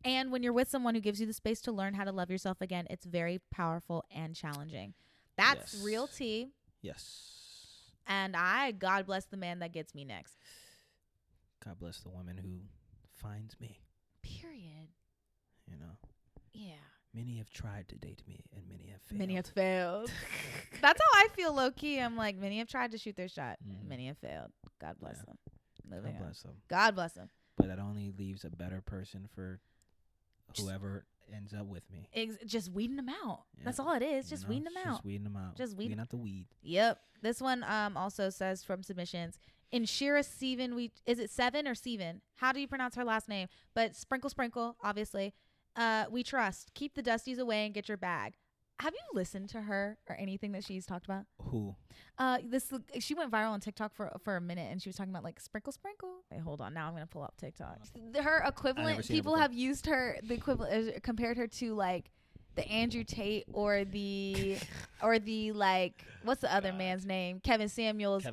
And when you're with someone who gives you the space to learn how to love yourself again, it's very powerful and challenging. That's real tea. Yes. And God bless the man that gets me next. God bless the woman who finds me. Period. You know? Yeah. Many have tried to date me and many have failed. Many have failed. That's how I feel low key. I'm like, many have tried to shoot their shot. Many have failed. God bless them. Moving on. Bless them. God bless them. But that only leaves a better person for whoever ends up with me. Just weeding them out. Yeah. That's all it is. Just weeding them out. Just weeding them out. Just weeding out the weed. Yep. This one also says from submissions. In Shira Seven, is it Seven or Seven? How do you pronounce her last name? But sprinkle, obviously. We trust. Keep the dusties away and get your bag. Have you listened to her or anything that she's talked about? Who? She went viral on TikTok for a minute, and she was talking about like sprinkle. Wait, hold on. Now I'm gonna pull up TikTok. Her equivalent. People have used her. The equivalent compared her to like the Andrew Tate or the like what's the other man's name? Kevin Samuels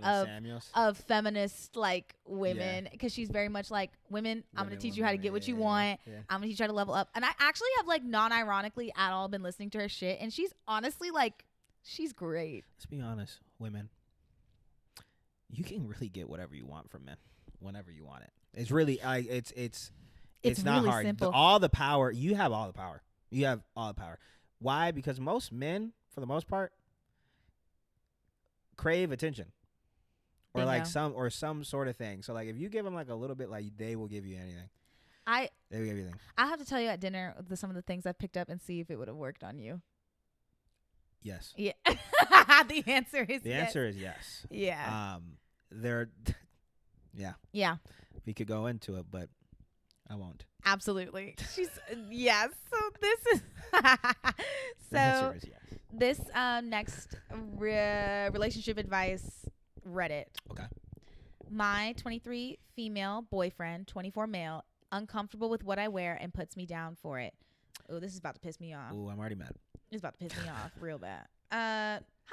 of feminist like women, because she's very much like women. I'm gonna teach you how to get what you want. I'm gonna teach you how to level up. And I actually have like non-ironically at all been listening to her shit, and she's honestly like she's great. Let's be honest, women. You can really get whatever you want from men whenever you want it. It's really it's not really hard. Simple. All the power, you have all the power. You have all the power. Why? Because most men, for the most part, crave attention, or like some sort of thing. So like, if you give them like a little bit, like they will give you anything. They will give you anything. I have to tell you at dinner some of the things I've picked up and see if it would have worked on you. Yes. Yeah. The answer is yes. Yeah. Yeah. Yeah. We could go into it, but I won't. Absolutely. She's yes. So this is yes. This next relationship advice Reddit. Okay. My 23 female boyfriend, 24 male, uncomfortable with what I wear and puts me down for it. Oh, this is about to piss me off. Oh, I'm already mad. It's about to piss me off real bad.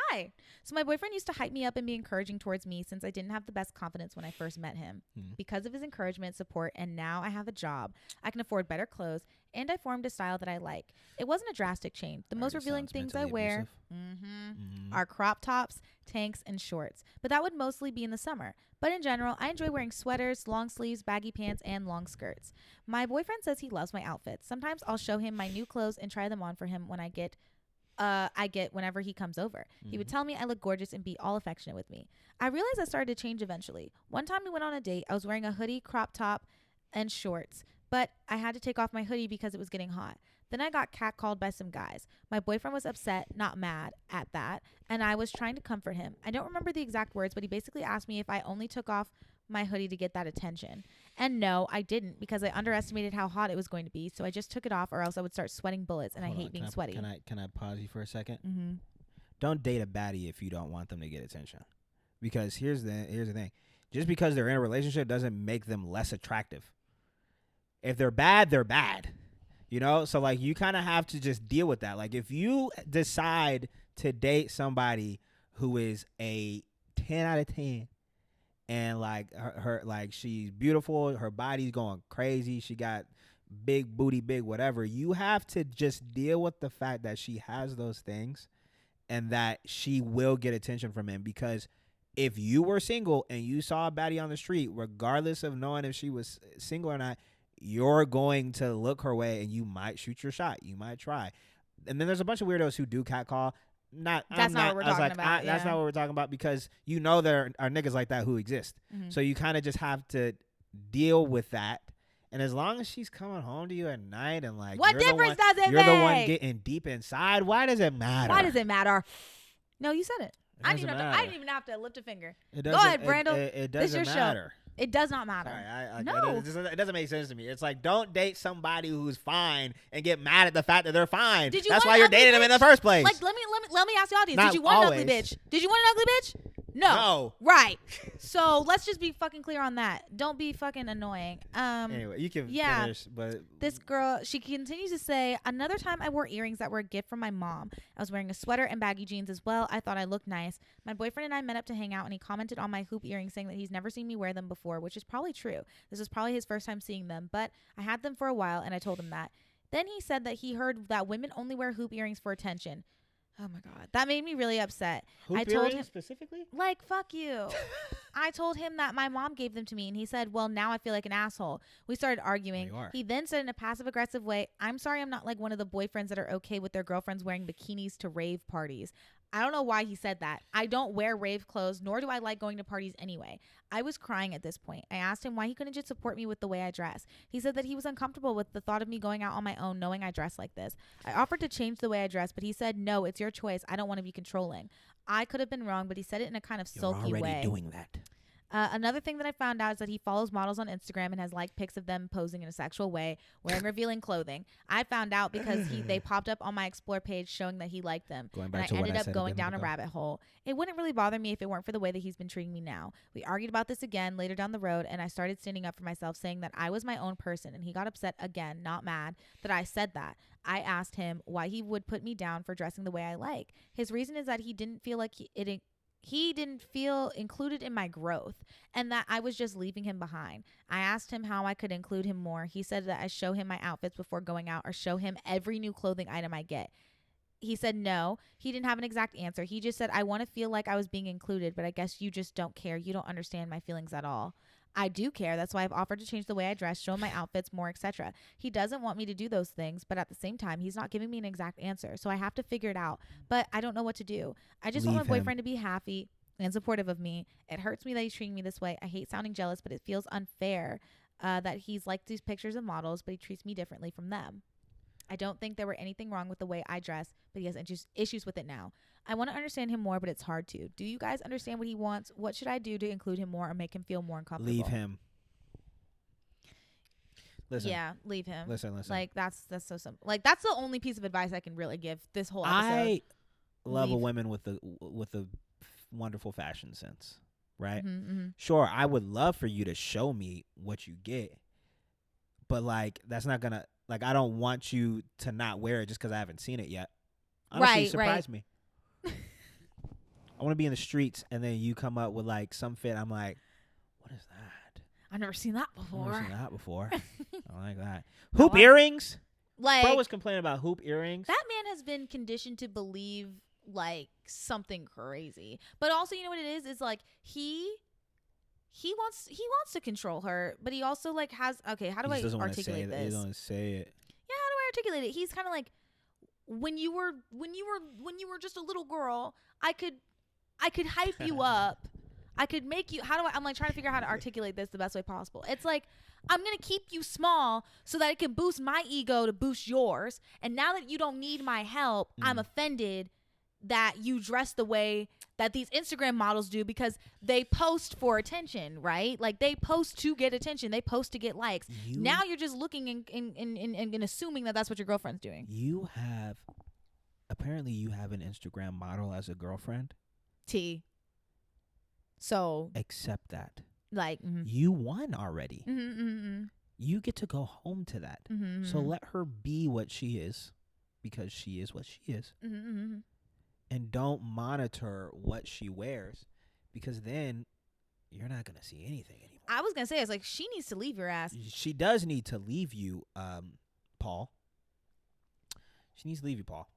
Hi. So my boyfriend used to hype me up and be encouraging towards me since I didn't have the best confidence when I first met him. Because of his encouragement, support, and now I have a job, I can afford better clothes, and I formed a style that I like. It wasn't a drastic change. The most revealing things I wear are crop tops, tanks, and shorts. But that would mostly be in the summer. But in general, I enjoy wearing sweaters, long sleeves, baggy pants, and long skirts. My boyfriend says he loves my outfits. Sometimes I'll show him my new clothes and try them on for him when I get whenever he comes over. He would tell me I look gorgeous and be all affectionate with me. I realized I started to change eventually. One time we went on a date. I was wearing a hoodie, crop top, and shorts, but I had to take off my hoodie because it was getting hot. Then I got catcalled by some guys. My boyfriend was upset, not mad at that, and I was trying to comfort him. I don't remember the exact words, but he basically asked me if I only took off my hoodie to get that attention. And no, I didn't, because I underestimated how hot it was going to be, so I just took it off or else I would start sweating bullets, and I hate being sweaty. Can I pause you for a second? Don't date a baddie if you don't want them to get attention. Because here's the thing. Just because they're in a relationship doesn't make them less attractive. If they're bad, they're bad. You know? So like you kind of have to just deal with that. Like if you decide to date somebody who is a 10 out of 10 and like her like she's beautiful, her body's going crazy, she got big booty, big whatever, you have to just deal with the fact that she has those things and that she will get attention from him. Because if you were single and you saw a baddie on the street, regardless of knowing if she was single or not, you're going to look her way and you might shoot your shot. You might try. And then there's a bunch of weirdos who do catcall. That's not what we're talking about. That's not what we're talking about, because you know there are niggas like that who exist. So you kind of just have to deal with that. And as long as she's coming home to you at night and like what difference does it make? You're the one getting deep inside. Why does it matter? Why does it matter? No, you said it. I didn't even have to lift a finger. Go ahead, Brandel. It doesn't matter. Show. It does not matter. No. It doesn't make sense to me. It's like, don't date somebody who's fine and get mad at the fact that they're fine. That's why you're dating them in the first place. Like, let me ask the audience. Did you want an ugly bitch? Did you want an ugly bitch? No. Right. So let's just be fucking clear on that. Don't be fucking annoying. Anyway, you can finish. But this girl, she continues to say, another time I wore earrings that were a gift from my mom. I was wearing a sweater and baggy jeans as well. I thought I looked nice. My boyfriend and I met up to hang out, and he commented on my hoop earrings, saying that he's never seen me wear them before, which is probably true. This was probably his first time seeing them, but I had them for a while, and I told him that. Then he said that he heard that women only wear hoop earrings for attention. Oh my God. That made me really upset. I told him specifically? Like, fuck you. I told him that my mom gave them to me, and he said, well, now I feel like an asshole. We started arguing. He then said in a passive aggressive way, I'm sorry I'm not like one of the boyfriends that are okay with their girlfriends wearing bikinis to rave parties. I don't know why he said that. I don't wear rave clothes, nor do I like going to parties anyway. I was crying at this point. I asked him why he couldn't just support me with the way I dress. He said that he was uncomfortable with the thought of me going out on my own knowing I dress like this. I offered to change the way I dress, but he said, no, it's your choice. I don't want to be controlling. I could have been wrong, but he said it in a kind of sulky way. You're already doing that. Another thing that I found out is that he follows models on Instagram and has liked pics of them posing in a sexual way, wearing revealing clothing. I found out because they popped up on my Explore page showing that he liked them. And I ended up going down a rabbit hole. It wouldn't really bother me if it weren't for the way that he's been treating me now. We argued about this again later down the road, and I started standing up for myself, saying that I was my own person, and he got upset again, not mad, that I said that. I asked him why he would put me down for dressing the way I like. His reason is that he didn't feel like he didn't feel included in my growth and that I was just leaving him behind. I asked him how I could include him more. He said that I show him my outfits before going out or show him every new clothing item I get. He said no. He didn't have an exact answer. He just said, I want to feel like I was being included, but I guess you just don't care. You don't understand my feelings at all. I do care. That's why I've offered to change the way I dress, show my outfits more, etc. He doesn't want me to do those things, but at the same time, he's not giving me an exact answer. So I have to figure it out, but I don't know what to do. I just want my boyfriend to be happy and supportive of me. It hurts me that he's treating me this way. I hate sounding jealous, but it feels unfair that he's liked these pictures of models, but he treats me differently from them. I don't think there were anything wrong with the way I dress, but he has issues with it now. I want to understand him more, but it's hard to. Do you guys understand what he wants? What should I do to include him more or make him feel more uncomfortable? Leave him. Listen. Yeah, leave him. Listen. Like that's so simple. Like that's the only piece of advice I can really give this whole episode. I love a woman with a wonderful fashion sense, right? Sure, I would love for you to show me what you get, but like that's not gonna, like, I don't want you to not wear it just because I haven't seen it yet. Honestly, surprise me. I want to be in the streets and then you come up with like some fit. I'm like, what is that? I've never seen that before. I like that. Hoop earrings? Like, bro was complaining about hoop earrings. That man has been conditioned to believe like something crazy. But also, you know what it is? It's like he wants to control her, but he also like has, okay, how do I articulate this? He doesn't say it. Yeah, how do I articulate it? He's kind of like, when you were just a little girl, I could hype you up. I could make you, I'm like trying to figure out how to articulate this the best way possible. It's like, I'm going to keep you small so that it can boost my ego to boost yours. And now that you don't need my help, I'm offended that you dress the way that these Instagram models do because they post for attention, right? Like they post to get attention. They post to get likes. Now you're just looking and assuming that that's what your girlfriend's doing. Apparently you have an Instagram model as a girlfriend. So accept that. Like you won already. You get to go home to that. So let her be what she is, because she is what she is. And don't monitor what she wears, because then you're not gonna see anything anymore. I was gonna say, it's like she needs to leave your ass. She does need to leave you, Paul. She needs to leave you, Paul.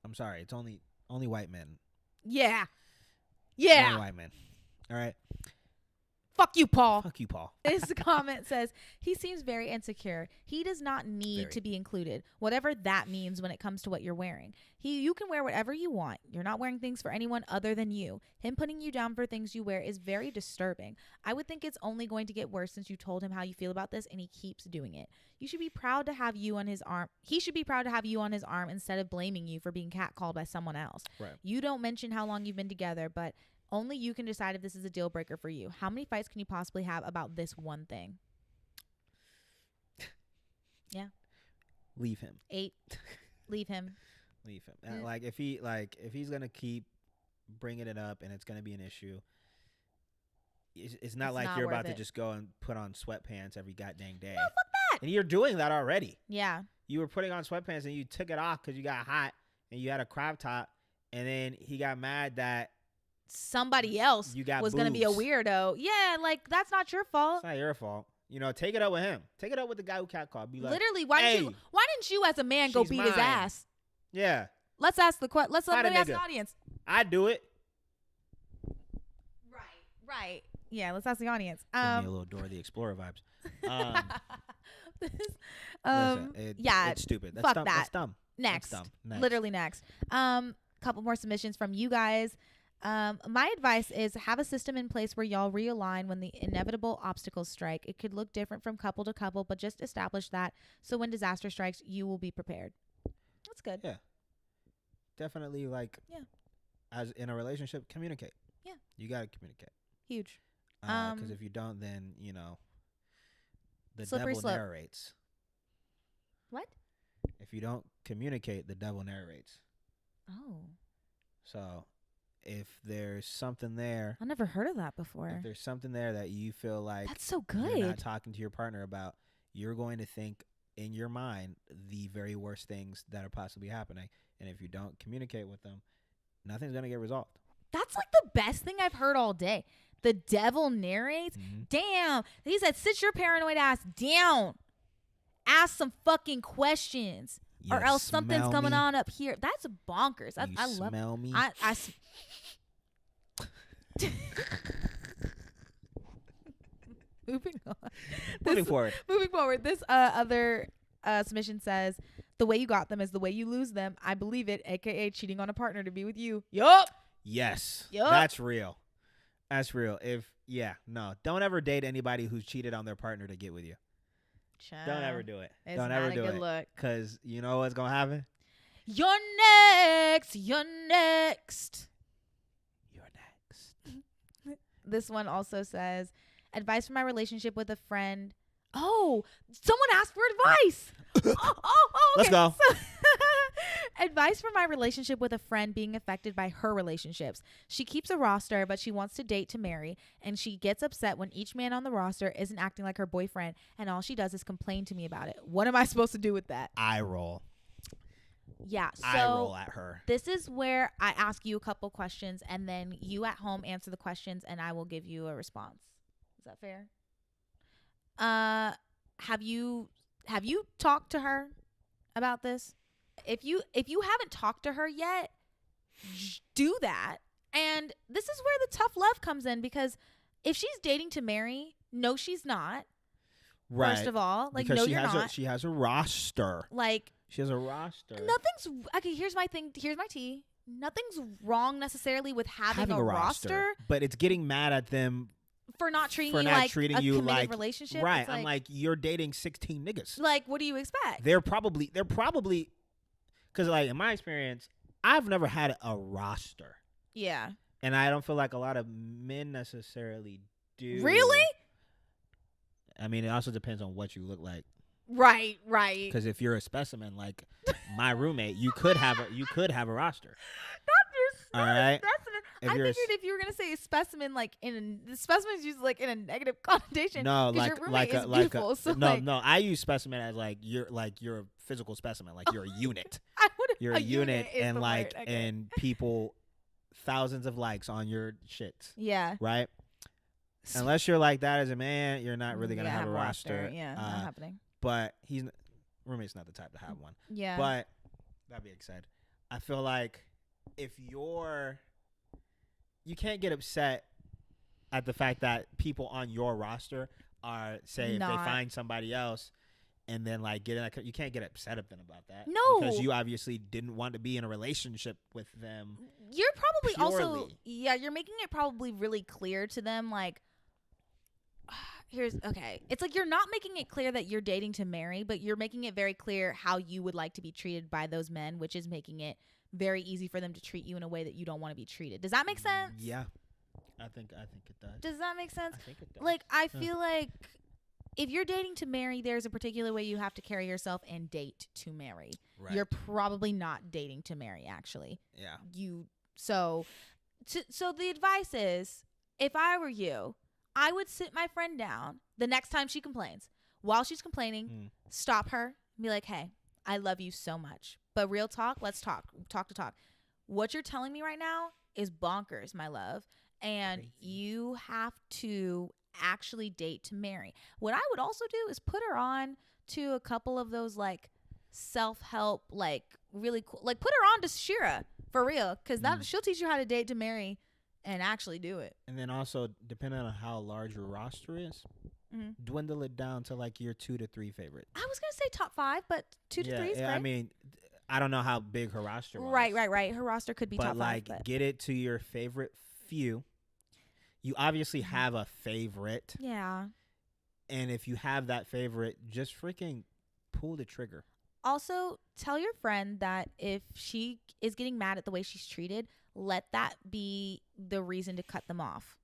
I'm sorry. It's only white men. Yeah. Only white men. All right. Fuck you, Paul. Fuck you, Paul. This comment says, he seems very insecure. He does not need to be included, whatever that means when it comes to what you're wearing. You can wear whatever you want. You're not wearing things for anyone other than you. Him putting you down for things you wear is very disturbing. I would think it's only going to get worse since you told him how you feel about this and he keeps doing it. You should be proud to have you on his arm. He should be proud to have you on his arm instead of blaming you for being catcalled by someone else. Right. You don't mention how long you've been together, but only you can decide if this is a deal breaker for you. How many fights can you possibly have about this one thing? Yeah. Leave him. 8. Leave him. Leave him. Like if he's gonna keep bringing it up and it's gonna be an issue, it's not like you're about to just go and put on sweatpants every goddamn day. No, fuck that. And you're doing that already. Yeah. You were putting on sweatpants and you took it off because you got hot and you had a crop top, and then he got mad that somebody else was going to be a weirdo. Yeah, like that's not your fault. It's not your fault. You know, take it up with him. Take it up with the guy who catcalled. Be like, literally, why didn't you as a man go beat his ass? Yeah. Let's ask the question. Let me ask the audience. I'd do it. Right. Yeah, let's ask the audience. Give me a little Dora the Explorer vibes. Yeah, it's stupid. That's fuck dumb. that. That's dumb. Next. That's dumb. Literally next. Couple more submissions from you guys. My advice is have a system in place where y'all realign when the inevitable obstacles strike. It could look different from couple to couple, but just establish that so when disaster strikes, you will be prepared. That's good. Yeah. Definitely, like, as in a relationship, communicate. Yeah. You got to communicate. Huge. Because if you don't, then the devil narrates. What? If you don't communicate, the devil narrates. Oh. So, if there's something there, I never heard of that before. If there's something there that you feel like that's so good, you're not talking to your partner about, you're going to think in your mind the very worst things that are possibly happening. And if you don't communicate with them, nothing's going to get resolved. That's like the best thing I've heard all day. The devil narrates. Mm-hmm. Damn. He said, sit your paranoid ass down. Ask some fucking questions. Or else something's coming on up here. That's bonkers. I love it. Smell me? Moving on. Moving forward. This other submission says, the way you got them is the way you lose them. I believe it, a.k.a. cheating on a partner to be with you. Yup. Yes. Yup. That's real. Don't ever date anybody who's cheated on their partner to get with you. Child. Don't ever do it. It's don't ever do it. Look. Because you know what's going to happen? You're next. This one also says, advice for my relationship with a friend. Oh, someone asked for advice. Okay. Let's go. Advice for my relationship with a friend being affected by her relationships. She keeps a roster, but she wants to date to marry, and she gets upset when each man on the roster isn't acting like her boyfriend, and all she does is complain to me about it. What am I supposed to do with that? I roll. Yeah, so I roll at her. This is where I ask you a couple questions, and then you at home answer the questions, and I will give you a response. Is that fair? Have you talked to her about this? If you haven't talked to her yet, do that. And this is where the tough love comes in, because if she's dating to marry, no, she's not. Right. First of all, like, because no, you're not. She has a roster. Like, she has a roster. Nothing's okay. Here's my thing. Here's my tea. Nothing's wrong necessarily with having a roster, but it's getting mad at them for not treating you like a committed relationship. Right. I'm like, you're dating 16 niggas. Like, what do you expect? They're probably because, like, in my experience, I've never had a roster. Yeah. And I don't feel like a lot of men necessarily do. Really? I mean, it also depends on what you look like. Right. Because if you're a specimen like my roommate, you could have a roster. All right. I figured if you were gonna say a specimen, like the specimen is used like in a negative connotation. No, like your roommate is beautiful. No. I use specimen as like you're a physical specimen, like you're a unit. You're a unit, and like and people, thousands of likes on your shit. Yeah. Right. Unless you're like that as a man, you're not really gonna have a roster. Yeah, not happening. But roommate's not the type to have one. Yeah. But that being said, I feel like if you can't get upset at the fact that people on your roster are, say, if they find somebody else and then like you can't get upset at them about that. No. Because you obviously didn't want to be in a relationship with them. You're probably purely. Also, you're making it probably really clear to them, like, it's like you're not making it clear that you're dating to marry, but you're making it very clear how you would like to be treated by those men, which is making it very easy for them to treat you in a way that you don't want to be treated. Does that make sense? Yeah. I think it does. Does that make sense? I think it does. Like, I feel like if you're dating to marry, there's a particular way you have to carry yourself and date to marry. Right. You're probably not dating to marry, actually. Yeah. So the advice is, if I were you, I would sit my friend down the next time she complains. While she's complaining, stop her and be like, hey, I love you so much. But real talk, let's talk to talk. What you're telling me right now is bonkers, my love. And you have to actually date to marry. What I would also do is put her on to a couple of those like self-help, like really cool, like put her on to Shira for real. Cause she'll teach you how to date to marry and actually do it. And then also, depending on how large your roster is, dwindle it down to like your 2 to 3 favorites. I was going to say top 5, but 2 to 3 is great. I mean, I don't know how big her roster was. Right. Her roster could be top 5. But like, get it to your favorite few. You obviously have a favorite. Yeah. And if you have that favorite, just freaking pull the trigger. Also, tell your friend that if she is getting mad at the way she's treated, let that be the reason to cut them off.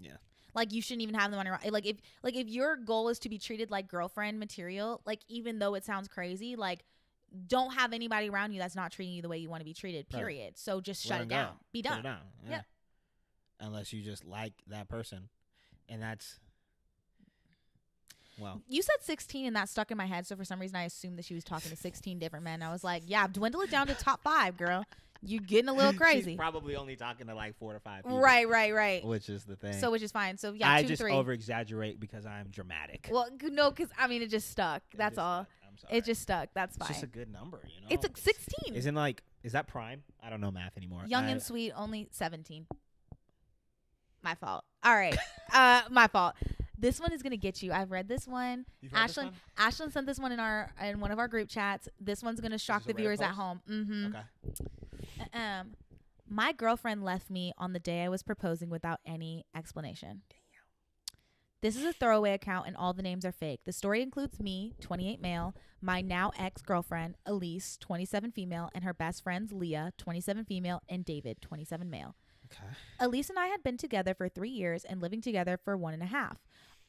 Yeah. Like, you shouldn't even have them on your, like, if your goal is to be treated like girlfriend material, like, even though it sounds crazy, like, don't have anybody around you that's not treating you the way you want to be treated, period. Right. So just shut it down. Be done. Shut it down. Yeah. Unless you just like that person. And that's, well. You said 16 and that stuck in my head. So for some reason, I assumed that she was talking to 16 different men. I was like, yeah, dwindle it down to top 5, girl. You getting a little crazy. She's probably only talking to like 4 to 5 people. Right. Which is the thing. So which is fine. So yeah, I 2 just 3. over-exaggerate because I'm dramatic. Well, no, because I mean, it just stuck. That's all. I'm sorry. It just stuck. That's fine. It's just a good number, you know. It's 16. Isn't like, is that prime? I don't know math anymore. Young and sweet, only 17. My fault. All right. My fault. This one is gonna get you. I've read this one. Ashlyn sent this one in one of our group chats. This one's gonna shock the viewers at home. Mm-hmm. Okay. My girlfriend left me on the day I was proposing without any explanation. Damn. This is a throwaway account and all the names are fake. The story includes me, 28 male, my now ex-girlfriend, Elise, 27 female, and her best friends, Leah, 27 female, and David, 27 male. Okay. Elise and I had been together for 3 years and living together for 1.5.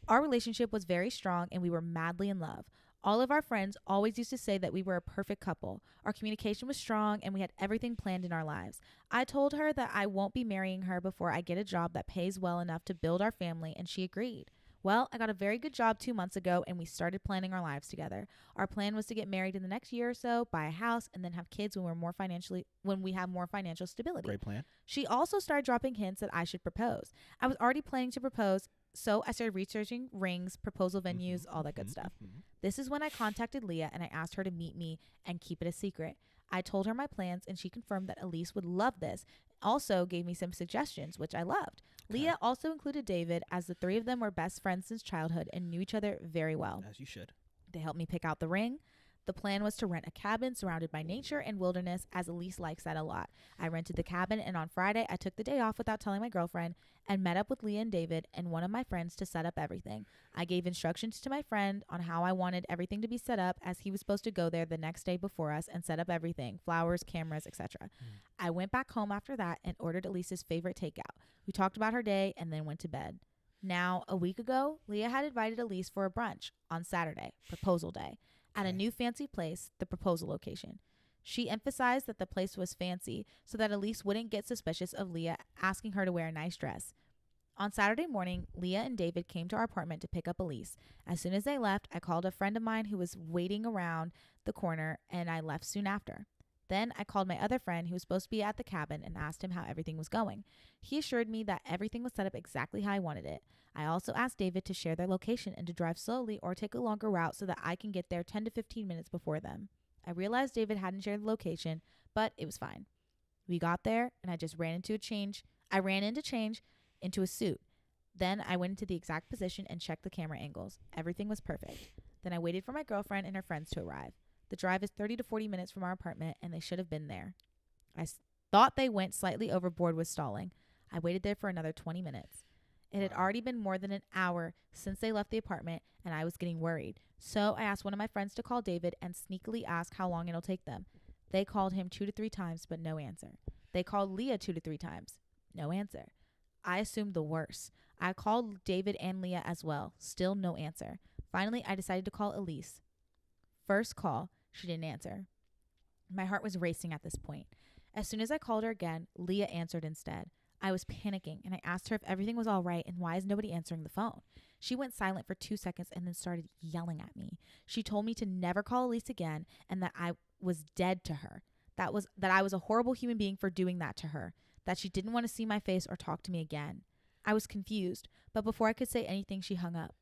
Our relationship was very strong and we were madly in love. All of our friends always used to say that we were a perfect couple. Our communication was strong and we had everything planned in our lives. I told her that I won't be marrying her before I get a job that pays well enough to build our family, and she agreed. Well, I got a very good job 2 months ago and we started planning our lives together. Our plan was to get married in the next year or so, buy a house, and then have kids when we have more financial stability. Great plan. She also started dropping hints that I should propose. I was already planning to propose, so I started researching rings, proposal venues, all that good stuff. This is when I contacted Leah and I asked her to meet me and keep it a secret. I told her my plans and she confirmed that Elise would love this. Also gave me some suggestions, which I loved. Okay. Leah also included David, as the 3 of them were best friends since childhood and knew each other very well. As you should. They helped me pick out the ring. The plan was to rent a cabin surrounded by nature and wilderness, as Elise likes that a lot. I rented the cabin, and on Friday, I took the day off without telling my girlfriend and met up with Leah and David and one of my friends to set up everything. I gave instructions to my friend on how I wanted everything to be set up, as he was supposed to go there the next day before us and set up everything, flowers, cameras, etc. I went back home after that and ordered Elise's favorite takeout. We talked about her day and then went to bed. Now, a week ago, Leah had invited Elise for a brunch on Saturday, proposal day, at a new fancy place, the proposal location. She emphasized that the place was fancy so that Elise wouldn't get suspicious of Leah asking her to wear a nice dress. On Saturday morning, Leah and David came to our apartment to pick up Elise. As soon as they left, I called a friend of mine who was waiting around the corner, and I left soon after. Then I called my other friend who was supposed to be at the cabin and asked him how everything was going. He assured me that everything was set up exactly how I wanted it. I also asked David to share their location and to drive slowly or take a longer route so that I can get there 10 to 15 minutes before them. I realized David hadn't shared the location, but it was fine. We got there and I just ran into change into a suit. Then I went into the exact position and checked the camera angles. Everything was perfect. Then I waited for my girlfriend and her friends to arrive. The drive is 30 to 40 minutes from our apartment, and they should have been there. I thought they went slightly overboard with stalling. I waited there for another 20 minutes. It had already been more than an hour since they left the apartment, and I was getting worried. So I asked one of my friends to call David and sneakily ask how long it'll take them. They called him 2 to 3 times, but no answer. They called Leah 2 to 3 times. No answer. I assumed the worst. I called David and Leah as well. Still no answer. Finally, I decided to call Elise. First call, she didn't answer. My heart was racing at this point. As soon as I called her again, Leah answered instead. I was panicking, and I asked her if everything was all right and why is nobody answering the phone. She went silent for 2 seconds and then started yelling at me. She told me to never call Elise again and that I was dead to her. That I was a horrible human being for doing that to her, that she didn't want to see my face or talk to me again. I was confused, but before I could say anything, she hung up.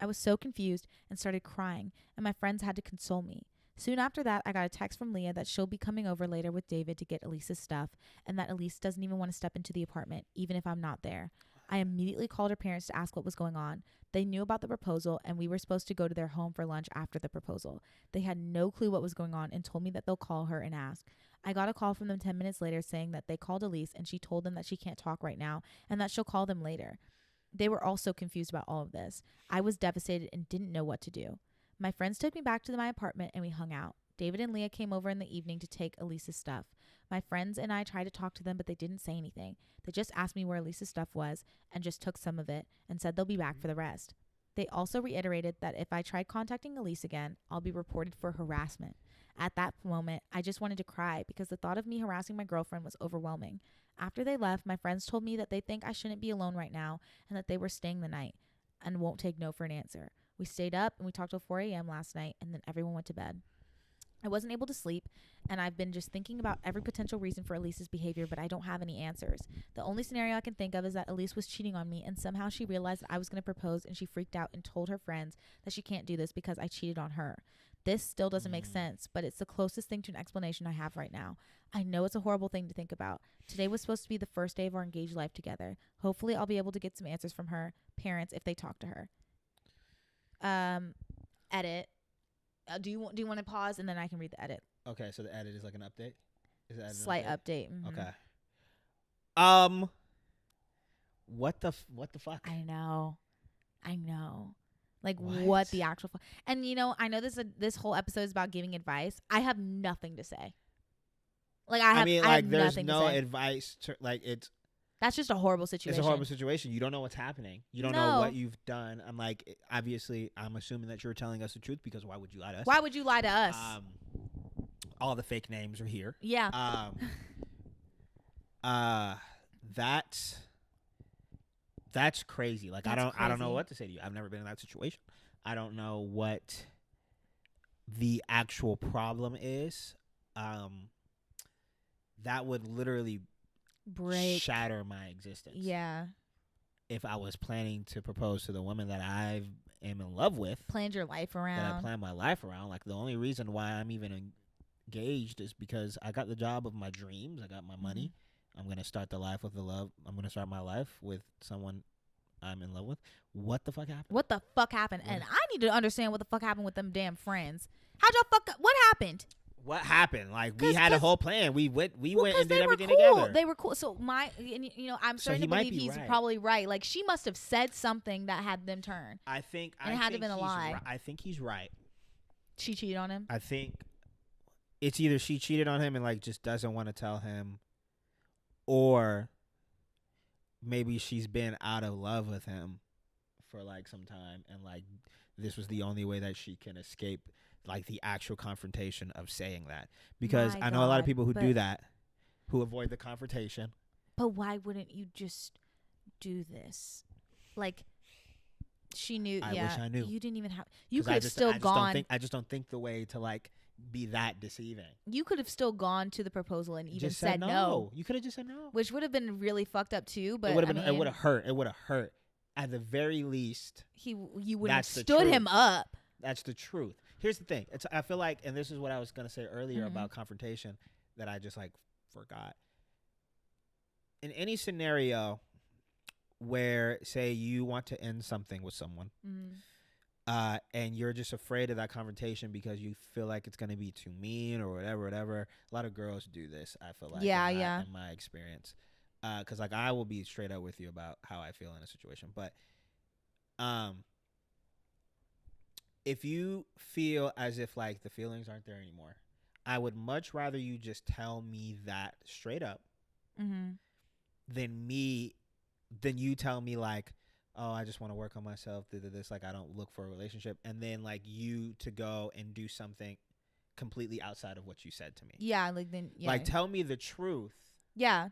I was so confused and started crying, and my friends had to console me. Soon after that, I got a text from Leah that she'll be coming over later with David to get Elise's stuff, and that Elise doesn't even want to step into the apartment, even if I'm not there. I immediately called her parents to ask what was going on. They knew about the proposal, and we were supposed to go to their home for lunch after the proposal. They had no clue what was going on and told me that they'll call her and ask. I got a call from them 10 minutes later saying that they called Elise, and she told them that she can't talk right now and that she'll call them later. They were also confused about all of this. I was devastated and didn't know what to do. My friends took me back to my apartment and we hung out. David and Leah came over in the evening to take Elise's stuff. My friends and I tried to talk to them, but they didn't say anything. They just asked me where Elise's stuff was and just took some of it and said they'll be back for the rest. They also reiterated that if I tried contacting Elise again, I'll be reported for harassment. At that moment, I just wanted to cry because the thought of me harassing my girlfriend was overwhelming. After they left, my friends told me that they think I shouldn't be alone right now and that they were staying the night and won't take no for an answer. We stayed up and we talked till 4 a.m. last night, and then everyone went to bed. I wasn't able to sleep, and I've been just thinking about every potential reason for Elise's behavior, but I don't have any answers. The only scenario I can think of is that Elise was cheating on me, and somehow she realized that I was going to propose, and she freaked out and told her friends that she can't do this because I cheated on her. This still doesn't make sense, but it's the closest thing to an explanation I have right now. I know it's a horrible thing to think about. Today was supposed to be the first day of our engaged life together. Hopefully I'll be able to get some answers from her parents if they talk to her. Edit. Do you want to pause and then I can read the edit? Okay, so the edit is like an update. Is the edit slight update? Mm-hmm. Okay. What the fuck? I know. Like what the actual and I know this whole episode is about giving advice. I have nothing to say. Like I have there's no advice to, like that's just a horrible situation. It's a horrible situation. You don't know what's happening. You don't know what you've done. I'm like, obviously, I'm assuming that you're telling us the truth because why would you lie to us? Why would you lie to us? All the fake names are here. Yeah. That's crazy. Like I don't know what to say to you. I've never been in that situation. I don't know what the actual problem is. That would literally shatter my existence. Yeah. If I was planning to propose to the woman that I am in love with, planned your life around. That I planned my life around. Like the only reason why I'm even engaged is because I got the job of my dreams. I got my money. I'm gonna start the life with the love. I'm gonna start my life with someone I'm in love with. What the fuck happened? What the fuck happened? And I need to understand what the fuck happened with them damn friends. What happened? What happened? Like we had a whole plan. We went and did everything cool. together. They were cool. So I'm starting to believe he's probably right. Like she must have said something that had them turn. I think it had to have been a lie. I think he's right. She cheated on him. I think it's either she cheated on him and like just doesn't want to tell him, or maybe she's been out of love with him for like some time and like this was the only way that she can escape like the actual confrontation of saying that, because I know a lot of people who do that, who avoid the confrontation. But why wouldn't you just do this? Like she knew. I wish I knew. You didn't even have. You could have still gone. I just don't think the way to like be that deceiving. You could have still gone to the proposal and even just said no. You could have just said no, which would have been really fucked up too. But it would have hurt. It would have hurt. At the very least, you would have stood him up. That's the truth. Here's the thing. I feel like, and this is what I was gonna say earlier about confrontation that I just like forgot. In any scenario where, say, you want to end something with someone, and you're just afraid of that confrontation because you feel like it's gonna be too mean or whatever. A lot of girls do this. I feel like, in my experience, because like I will be straight up with you about how I feel in a situation, but if you feel as if like the feelings aren't there anymore, I would much rather you just tell me that straight up than you tell me like, oh, I just want to work on myself, this, like I don't look for a relationship, and then like you to go and do something completely outside of what you said to me. Yeah, like then like tell me the truth. Yeah.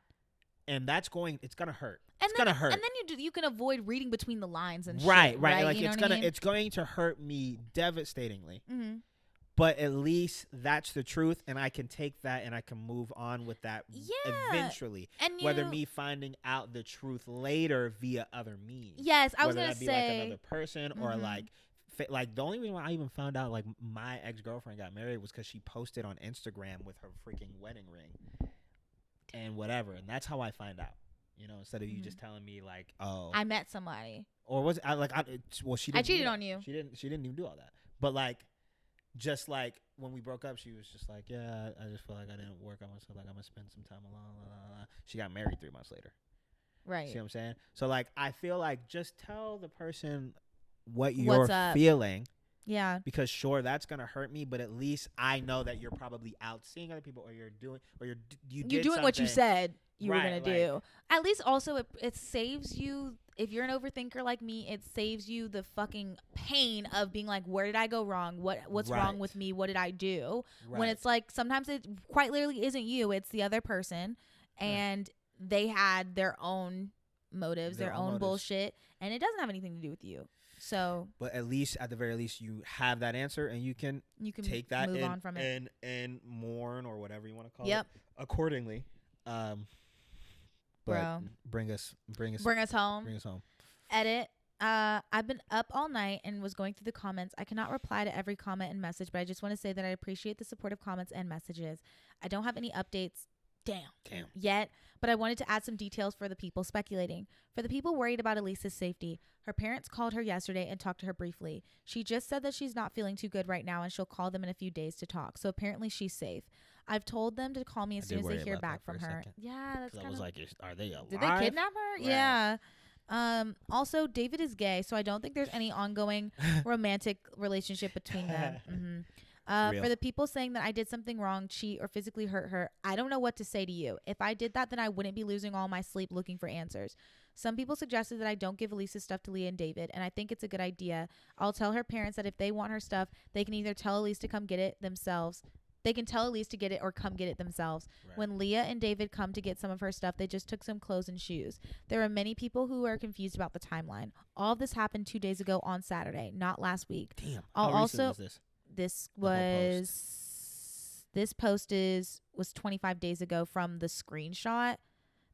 And it's gonna hurt. It's gonna hurt. And then you can avoid reading between the lines and right. shit. Right. Like it's going to hurt me devastatingly. But at least that's the truth, and I can take that and I can move on with that eventually. And whether me finding out the truth later via other means. Yes, I was gonna say, like another person or like the only reason why I even found out like my ex-girlfriend got married was because she posted on Instagram with her freaking wedding ring and whatever, and that's how I find out. Instead of you just telling me like, oh, I met somebody, or was it she didn't. I cheated on you. She didn't even do all that. But like, just like when we broke up, she was just like, yeah, I just feel like I didn't work on myself. Like I'm gonna spend some time alone. Blah, blah, blah. She got married 3 months later. Right. See what I'm saying? So like, I feel like just tell the person what you're feeling. Yeah. Because sure, that's gonna hurt me, but at least I know that you're probably out seeing other people, or you're doing, or you're doing something. What you said you were gonna do. At least also it saves you. If you're an overthinker like me, it saves you the fucking pain of being like, where did I go wrong? What's wrong with me? What did I do? Right. When it's like sometimes it quite literally isn't you, it's the other person, and they had their own motives, their own bullshit, and it doesn't have anything to do with you. So, but at least, at the very least, you have that answer, and you can take that move on from it and mourn, or whatever you want to call it accordingly. Bro, bring us home. Edit. I've been up all night and was going through the comments. I cannot reply to every comment and message, but I just want to say that I appreciate the supportive comments and messages. I don't have any updates. Damn. Yet, but I wanted to add some details for the people speculating. For the people worried about Elise's safety, her parents called her yesterday and talked to her briefly. She just said that she's not feeling too good right now and she'll call them in a few days to talk. So apparently she's safe. I've told them to call me as soon as they hear back from her. Yeah, that's kind of. I was like, are they alive? Did they kidnap her? Right. Yeah. Also, David is gay, so I don't think there's any ongoing romantic relationship between them. Mm-hmm. For the people saying that I did something wrong, cheat, or physically hurt her, I don't know what to say to you. If I did that, then I wouldn't be losing all my sleep looking for answers. Some people suggested that I don't give Elise's stuff to Leah and David, and I think it's a good idea. I'll tell her parents that if they want her stuff, they can either tell Elise to come get it themselves. They can tell Elise to get it or come get it themselves. Right. When Leah and David come to get some of her stuff, they just took some clothes and shoes. There are many people who are confused about the timeline. All of this happened 2 days ago on Saturday, not last week. Damn. How recent was this? This post was 25 days ago from the screenshot.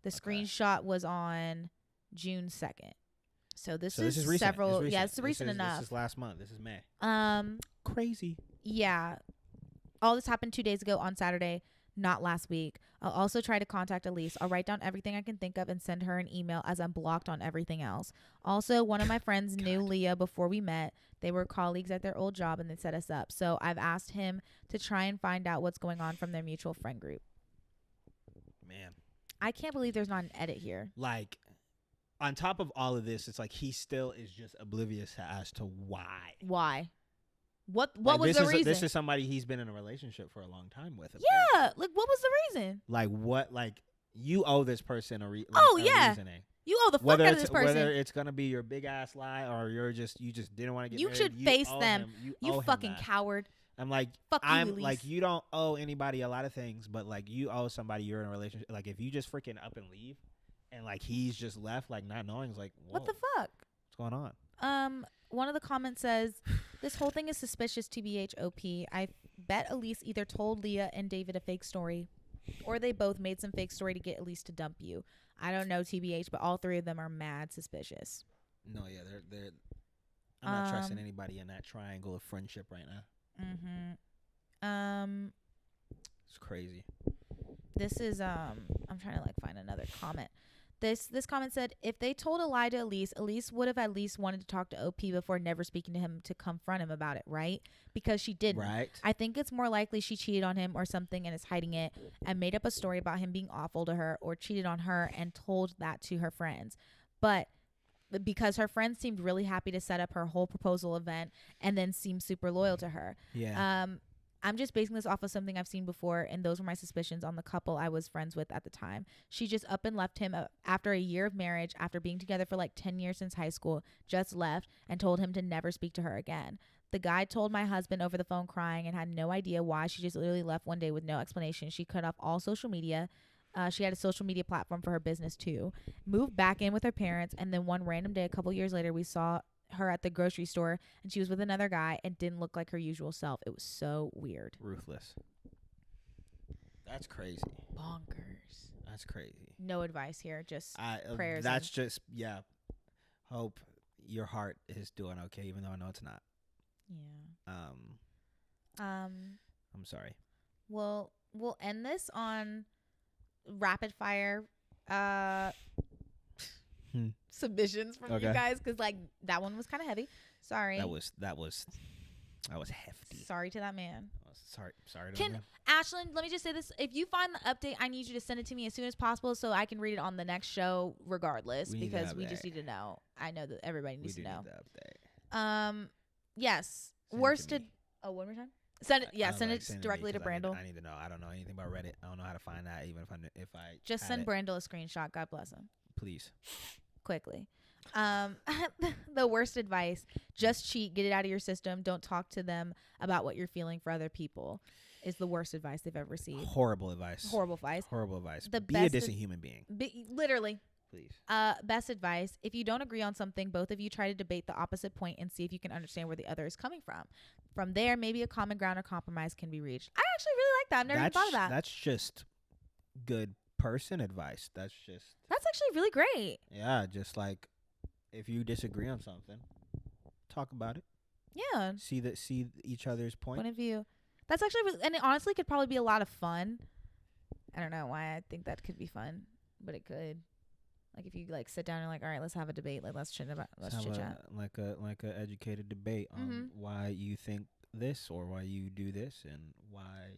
The screenshot was on June 2nd. So this is recent. Several. Recent. Yeah, it's recent enough. This is last month. This is May. Crazy. Yeah. All this happened 2 days ago on Saturday, not last week. I'll also try to contact Elise. I'll write down everything I can think of and send her an email as I'm blocked on everything else. Also, one of my friends knew Leah before we met. They were colleagues at their old job and they set us up. So I've asked him to try and find out what's going on from their mutual friend group. Man. I can't believe there's not an edit here. Like, on top of all of this, it's like he still is just oblivious as to why. Why? What was the reason? This is somebody he's been in a relationship for a long time with. Yeah, like what was the reason? Like what? Like you owe this person a reasoning. You owe the fuck out of this person. Whether it's gonna be your big ass lie or you just didn't want to get married. You should face them. You fucking coward. I'm like, like you don't owe anybody a lot of things, but like you owe somebody you're in a relationship. Like if you just freaking up and leave, and like he's just left like not knowing, it's like what the fuck? What's going on? One of the comments says, this whole thing is suspicious, TBH OP. I bet Elise either told Leah and David a fake story or they both made some fake story to get Elise to dump you. I don't know, TBH, but all three of them are mad suspicious. No, yeah, they're I'm not trusting anybody in that triangle of friendship right now. Mm-hmm. It's crazy. This is, I'm trying to like find another comment. This comment said, if they told a lie to Elise, Elise would have at least wanted to talk to OP before never speaking to him to confront him about it, right? Because she didn't. Right. I think it's more likely she cheated on him or something and is hiding it and made up a story about him being awful to her or cheated on her and told that to her friends. But because her friends seemed really happy to set up her whole proposal event and then seemed super loyal to her. Yeah. I'm just basing this off of something I've seen before, and those were my suspicions on the couple I was friends with at the time. She just up and left him after a year of marriage, after being together for like 10 years since high school, just left and told him to never speak to her again. The guy told my husband over the phone crying and had no idea why. She just literally left one day with no explanation. She cut off all social media. She had a social media platform for her business too. Moved back in with her parents, and then one random day a couple years later, we saw her at the grocery store and she was with another guy and didn't look like her usual self. It was so weird. Ruthless. That's crazy. Bonkers. That's crazy. No advice here, just prayers. That's just hope your heart is doing okay, even though I know it's not. Yeah. I'm sorry. We'll end this on rapid fire submissions from you guys, because like that one was kind of heavy. Sorry. That was hefty. Sorry to that man. Sorry to that man. Ashlyn, let me just say this. If you find the update, I need you to send it to me as soon as possible so I can read it on the next show regardless, because we just need to know. I know that everybody needs to know. Need the update. Yes. One more time. Send it directly to Brandel. I need to know. I don't know anything about Reddit. I don't know how to find that. Even if I just send Brandel a screenshot. God bless him. Please. Quickly. The worst advice: just cheat, get it out of your system. Don't talk to them about what you're feeling for other people. Is the worst advice they've ever received. Horrible advice. Horrible advice. Be a decent human being. Literally. Please. Best advice: if you don't agree on something, both of you try to debate the opposite point and see if you can understand where the other is coming from. From there, maybe a common ground or compromise can be reached. I actually really like that. I've never even thought of that. That's just good person advice. That's actually really great. Yeah, just like if you disagree on something, talk about it. Yeah. See each other's point of view. That's actually and it honestly could probably be a lot of fun. I don't know why I think that could be fun, but it could. Like if you like sit down and like, all right, let's have a debate. Like let's chit chat. Like a educated debate on why you think this or why you do this and why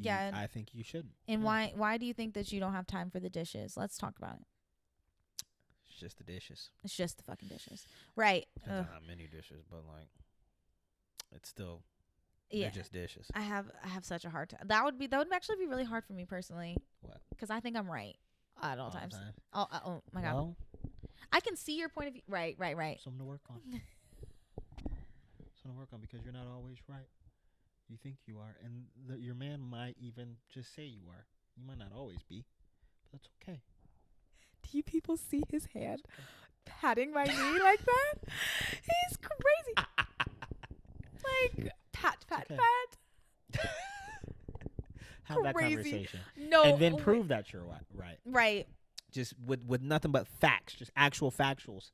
I think you should. And why do you think that you don't have time for the dishes? Let's talk about it. It's just the dishes. It's just the fucking dishes. Right. Depends on how many dishes, but like it's still they're just dishes. I have such a hard time. That would actually be really hard for me personally. What? Because I think I'm right. At all times. Oh my God. Well, I can see your point of view. Right. Something to work on. Because you're not always right. You think you are. And your man might even just say you are. You might not always be. But that's okay. Do you people see his hand patting my knee like that? He's crazy. Like, pat. Have that conversation. No. And then prove that you're right. Right. Just with nothing but facts, just actual factuals.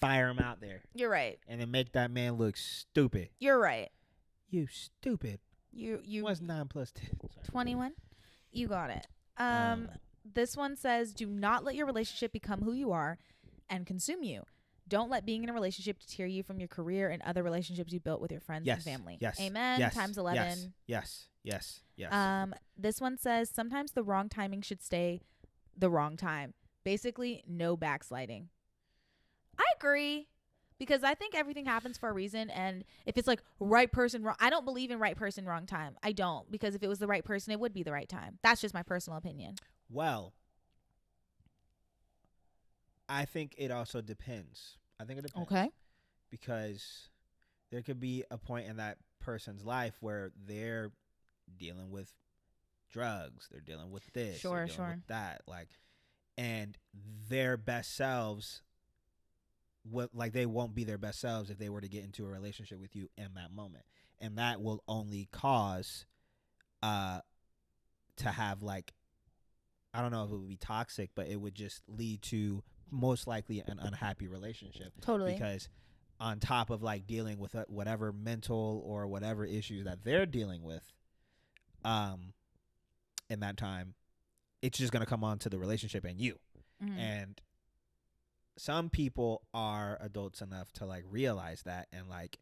Fire them out there. You're right. And then make that man look stupid. You're right. You stupid. You. What's 9 plus 10? 21? You got it. This one says, do not let your relationship become who you are and consume you. Don't let being in a relationship deter you from your career and other relationships you built with your friends and family. Yes. Amen. Yes. Times 11. Yes. This one says, sometimes the wrong timing should stay the wrong time. Basically, no backsliding. I agree. Because I think everything happens for a reason. And if it's like right person, wrong, I don't believe in right person, wrong time. I don't. Because if it was the right person, it would be the right time. That's just my personal opinion. Well, I think it also depends. Okay. Because there could be a point in that person's life where they're dealing with drugs. They're dealing with this. Sure. With that. Like, and their best selves, they won't be their best selves if they were to get into a relationship with you in that moment. And that will only cause to have like, I don't know if it would be toxic, but it would just lead to most likely an unhappy relationship. Totally. Because on top of like dealing with whatever mental or whatever issues that they're dealing with in that time, it's just going to come on to the relationship and you. Mm-hmm. And some people are adults enough to like realize that and like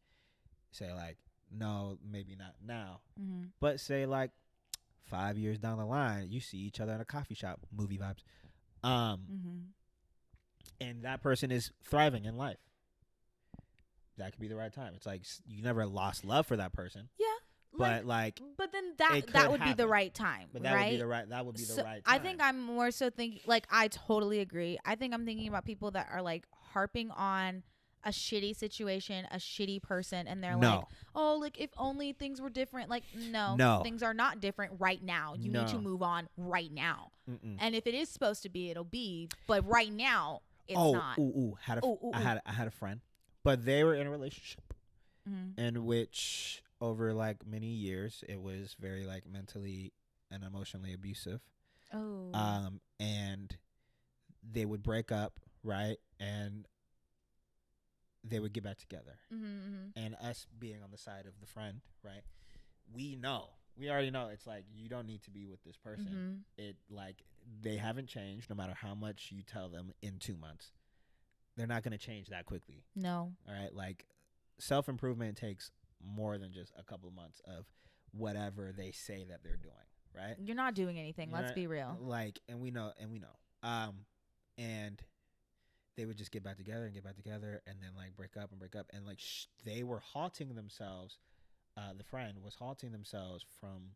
say like, no, maybe not now. Mm-hmm. But say like 5 years down the line, you see each other in a coffee shop, movie vibes. And that person is thriving in life. That could be the right time. It's like you never lost love for that person. Yeah. But then that would be the right time. But that right? would be the right. That would be the right time. I think I'm more so thinking like I totally agree. I think I'm thinking about people that are like harping on a shitty situation, a shitty person, and they're like, oh, like if only things were different. Like no, things are not different right now. You need to move on right now. Mm-mm. And if it is supposed to be, it'll be. But right now, it's not. I had a friend, but they were in a relationship in which over like many years it was very like mentally and emotionally abusive. And they would break up, right? And they would get back together. And us being on the side of the friend, right? We already know it's like you don't need to be with this person. It like they haven't changed no matter how much you tell them in 2 months. They're not going to change that quickly. No. All right, like self-improvement takes more than just a couple of months of whatever they say that they're doing, right? You're not doing anything. Let's be real. Like and we know. And they would just get back together and then like break up and like they were halting themselves. The friend was halting themselves from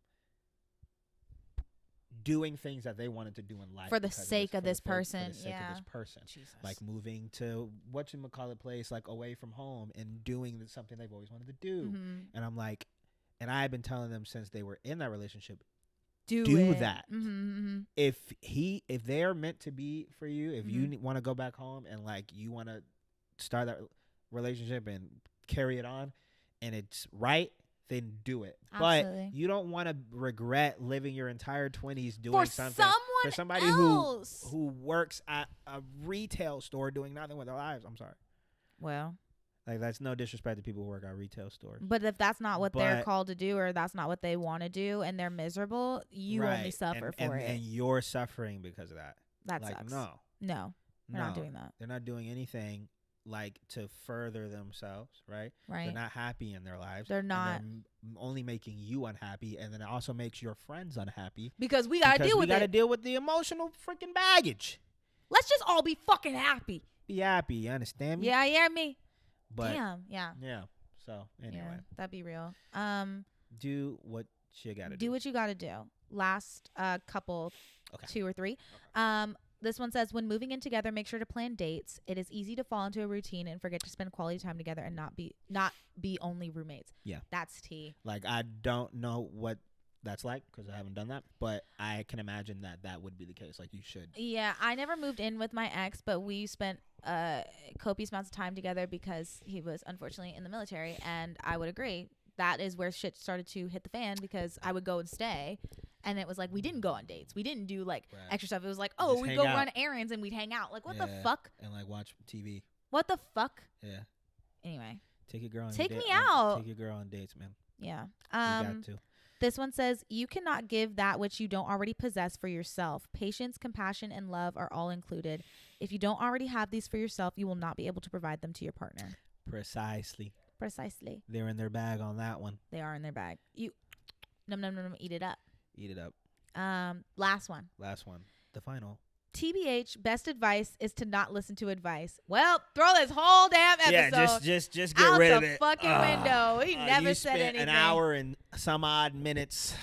doing things that they wanted to do in life for the sake of this person. For the sake of this person. Jesus. Like moving to whatchamacallit place, like away from home and doing something they've always wanted to do. Mm-hmm. And I'm like, and I've been telling them since they were in that relationship, do that. Mm-hmm. If they're meant to be for you, if you want to go back home and like you want to start that relationship and carry it on and it's right, then do it. Absolutely. But you don't want to regret living your entire 20s doing for something for somebody else. who works at a retail store doing nothing with their lives. I'm sorry. Well, like that's no disrespect to people who work at retail stores. But if that's not what they're called to do or that's not what they want to do and they're miserable, you only suffer for it. And you're suffering because of that. That like, sucks. No. They're not doing that. They're not doing anything like to further themselves, right? Right. They're not happy in their lives. They're not. They're only making you unhappy, and then it also makes your friends unhappy. Because we gotta deal with it. We gotta deal with the emotional freaking baggage. Let's just all be fucking happy. Be happy, you understand me? Yeah, yeah, me. But damn, yeah. Yeah. So anyway. Yeah, that'd be real. Do what you gotta do. Do what you gotta do. Last couple, okay. 2 or 3. Okay. This one says, when moving in together, make sure to plan dates. It is easy to fall into a routine and forget to spend quality time together and not be only roommates. Yeah. That's tea. Like, I don't know what that's like because I haven't done that, but I can imagine that would be the case. Like, you should. Yeah. I never moved in with my ex, but we spent copious amounts of time together because he was unfortunately in the military, and I would agree. That is where shit started to hit the fan because I would go and stay. And it was like, we didn't go on dates. We didn't do like extra stuff. It was like, oh, we'd go run errands and we'd hang out. Like, what the fuck? And like watch TV. What the fuck? Yeah. Anyway. Take your girl on Take me out. Take your girl on dates, man. Yeah. You got to. This one says, you cannot give that which you don't already possess for yourself. Patience, compassion, and love are all included. If you don't already have these for yourself, you will not be able to provide them to your partner. Precisely. They're in their bag on that one. They are in their bag. You, no, eat it up. Eat it up. Last one. The final. TBH, best advice is to not listen to advice. Well, throw this whole damn episode just get rid of it. Out the fucking window. He never said anything. An hour and some odd minutes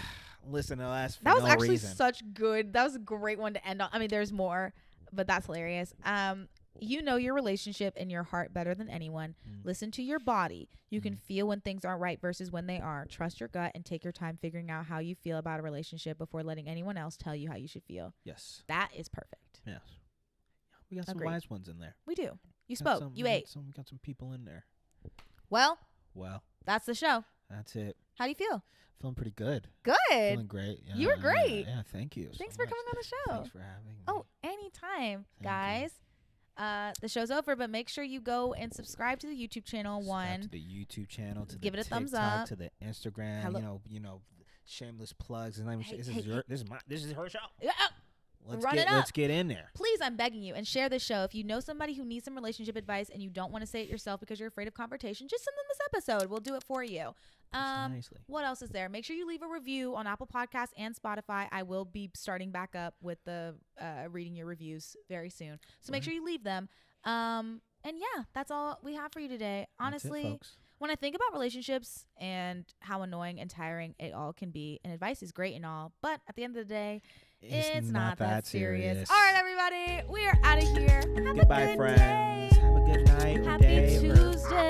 listening to us for that was no actually reason. Such good. That was a great one to end on. I mean, there's more, but that's hilarious. You know your relationship and your heart better than anyone. Listen to your body. You can feel when things aren't right versus when they are. Trust your gut and take your time figuring out how you feel about a relationship before letting anyone else tell you how you should feel. Yes. That is perfect. Yes. We got some wise ones in there. We do. You spoke. You ate. We got some people in there. Well, that's the show. That's it. How do you feel? Feeling pretty good. Good. Feeling great. Yeah, you were great. Yeah, thank you. Thanks for coming on the show. Thanks for having me. Oh, anytime, guys. The show's over, but make sure you go and subscribe to the YouTube channel. To the YouTube channel, to give the it a TikTok, thumbs up, to the Instagram. Hello. You know, shameless plugs. This is her show. Let's get in there. Please, I'm begging you, and share this show. If you know somebody who needs some relationship advice and you don't want to say it yourself because you're afraid of confrontation, just send them this episode. We'll do it for you. What else is there? Make sure you leave a review on Apple Podcasts and Spotify. I will be starting back up with the reading your reviews very soon. So make sure you leave them. And yeah, that's all we have for you today. Honestly, that's it, folks. When I think about relationships and how annoying and tiring it all can be, and advice is great and all, but at the end of the day, it's not that serious. All right, everybody, we are out of here. Goodbye, friends. Have a good night. Happy Tuesday.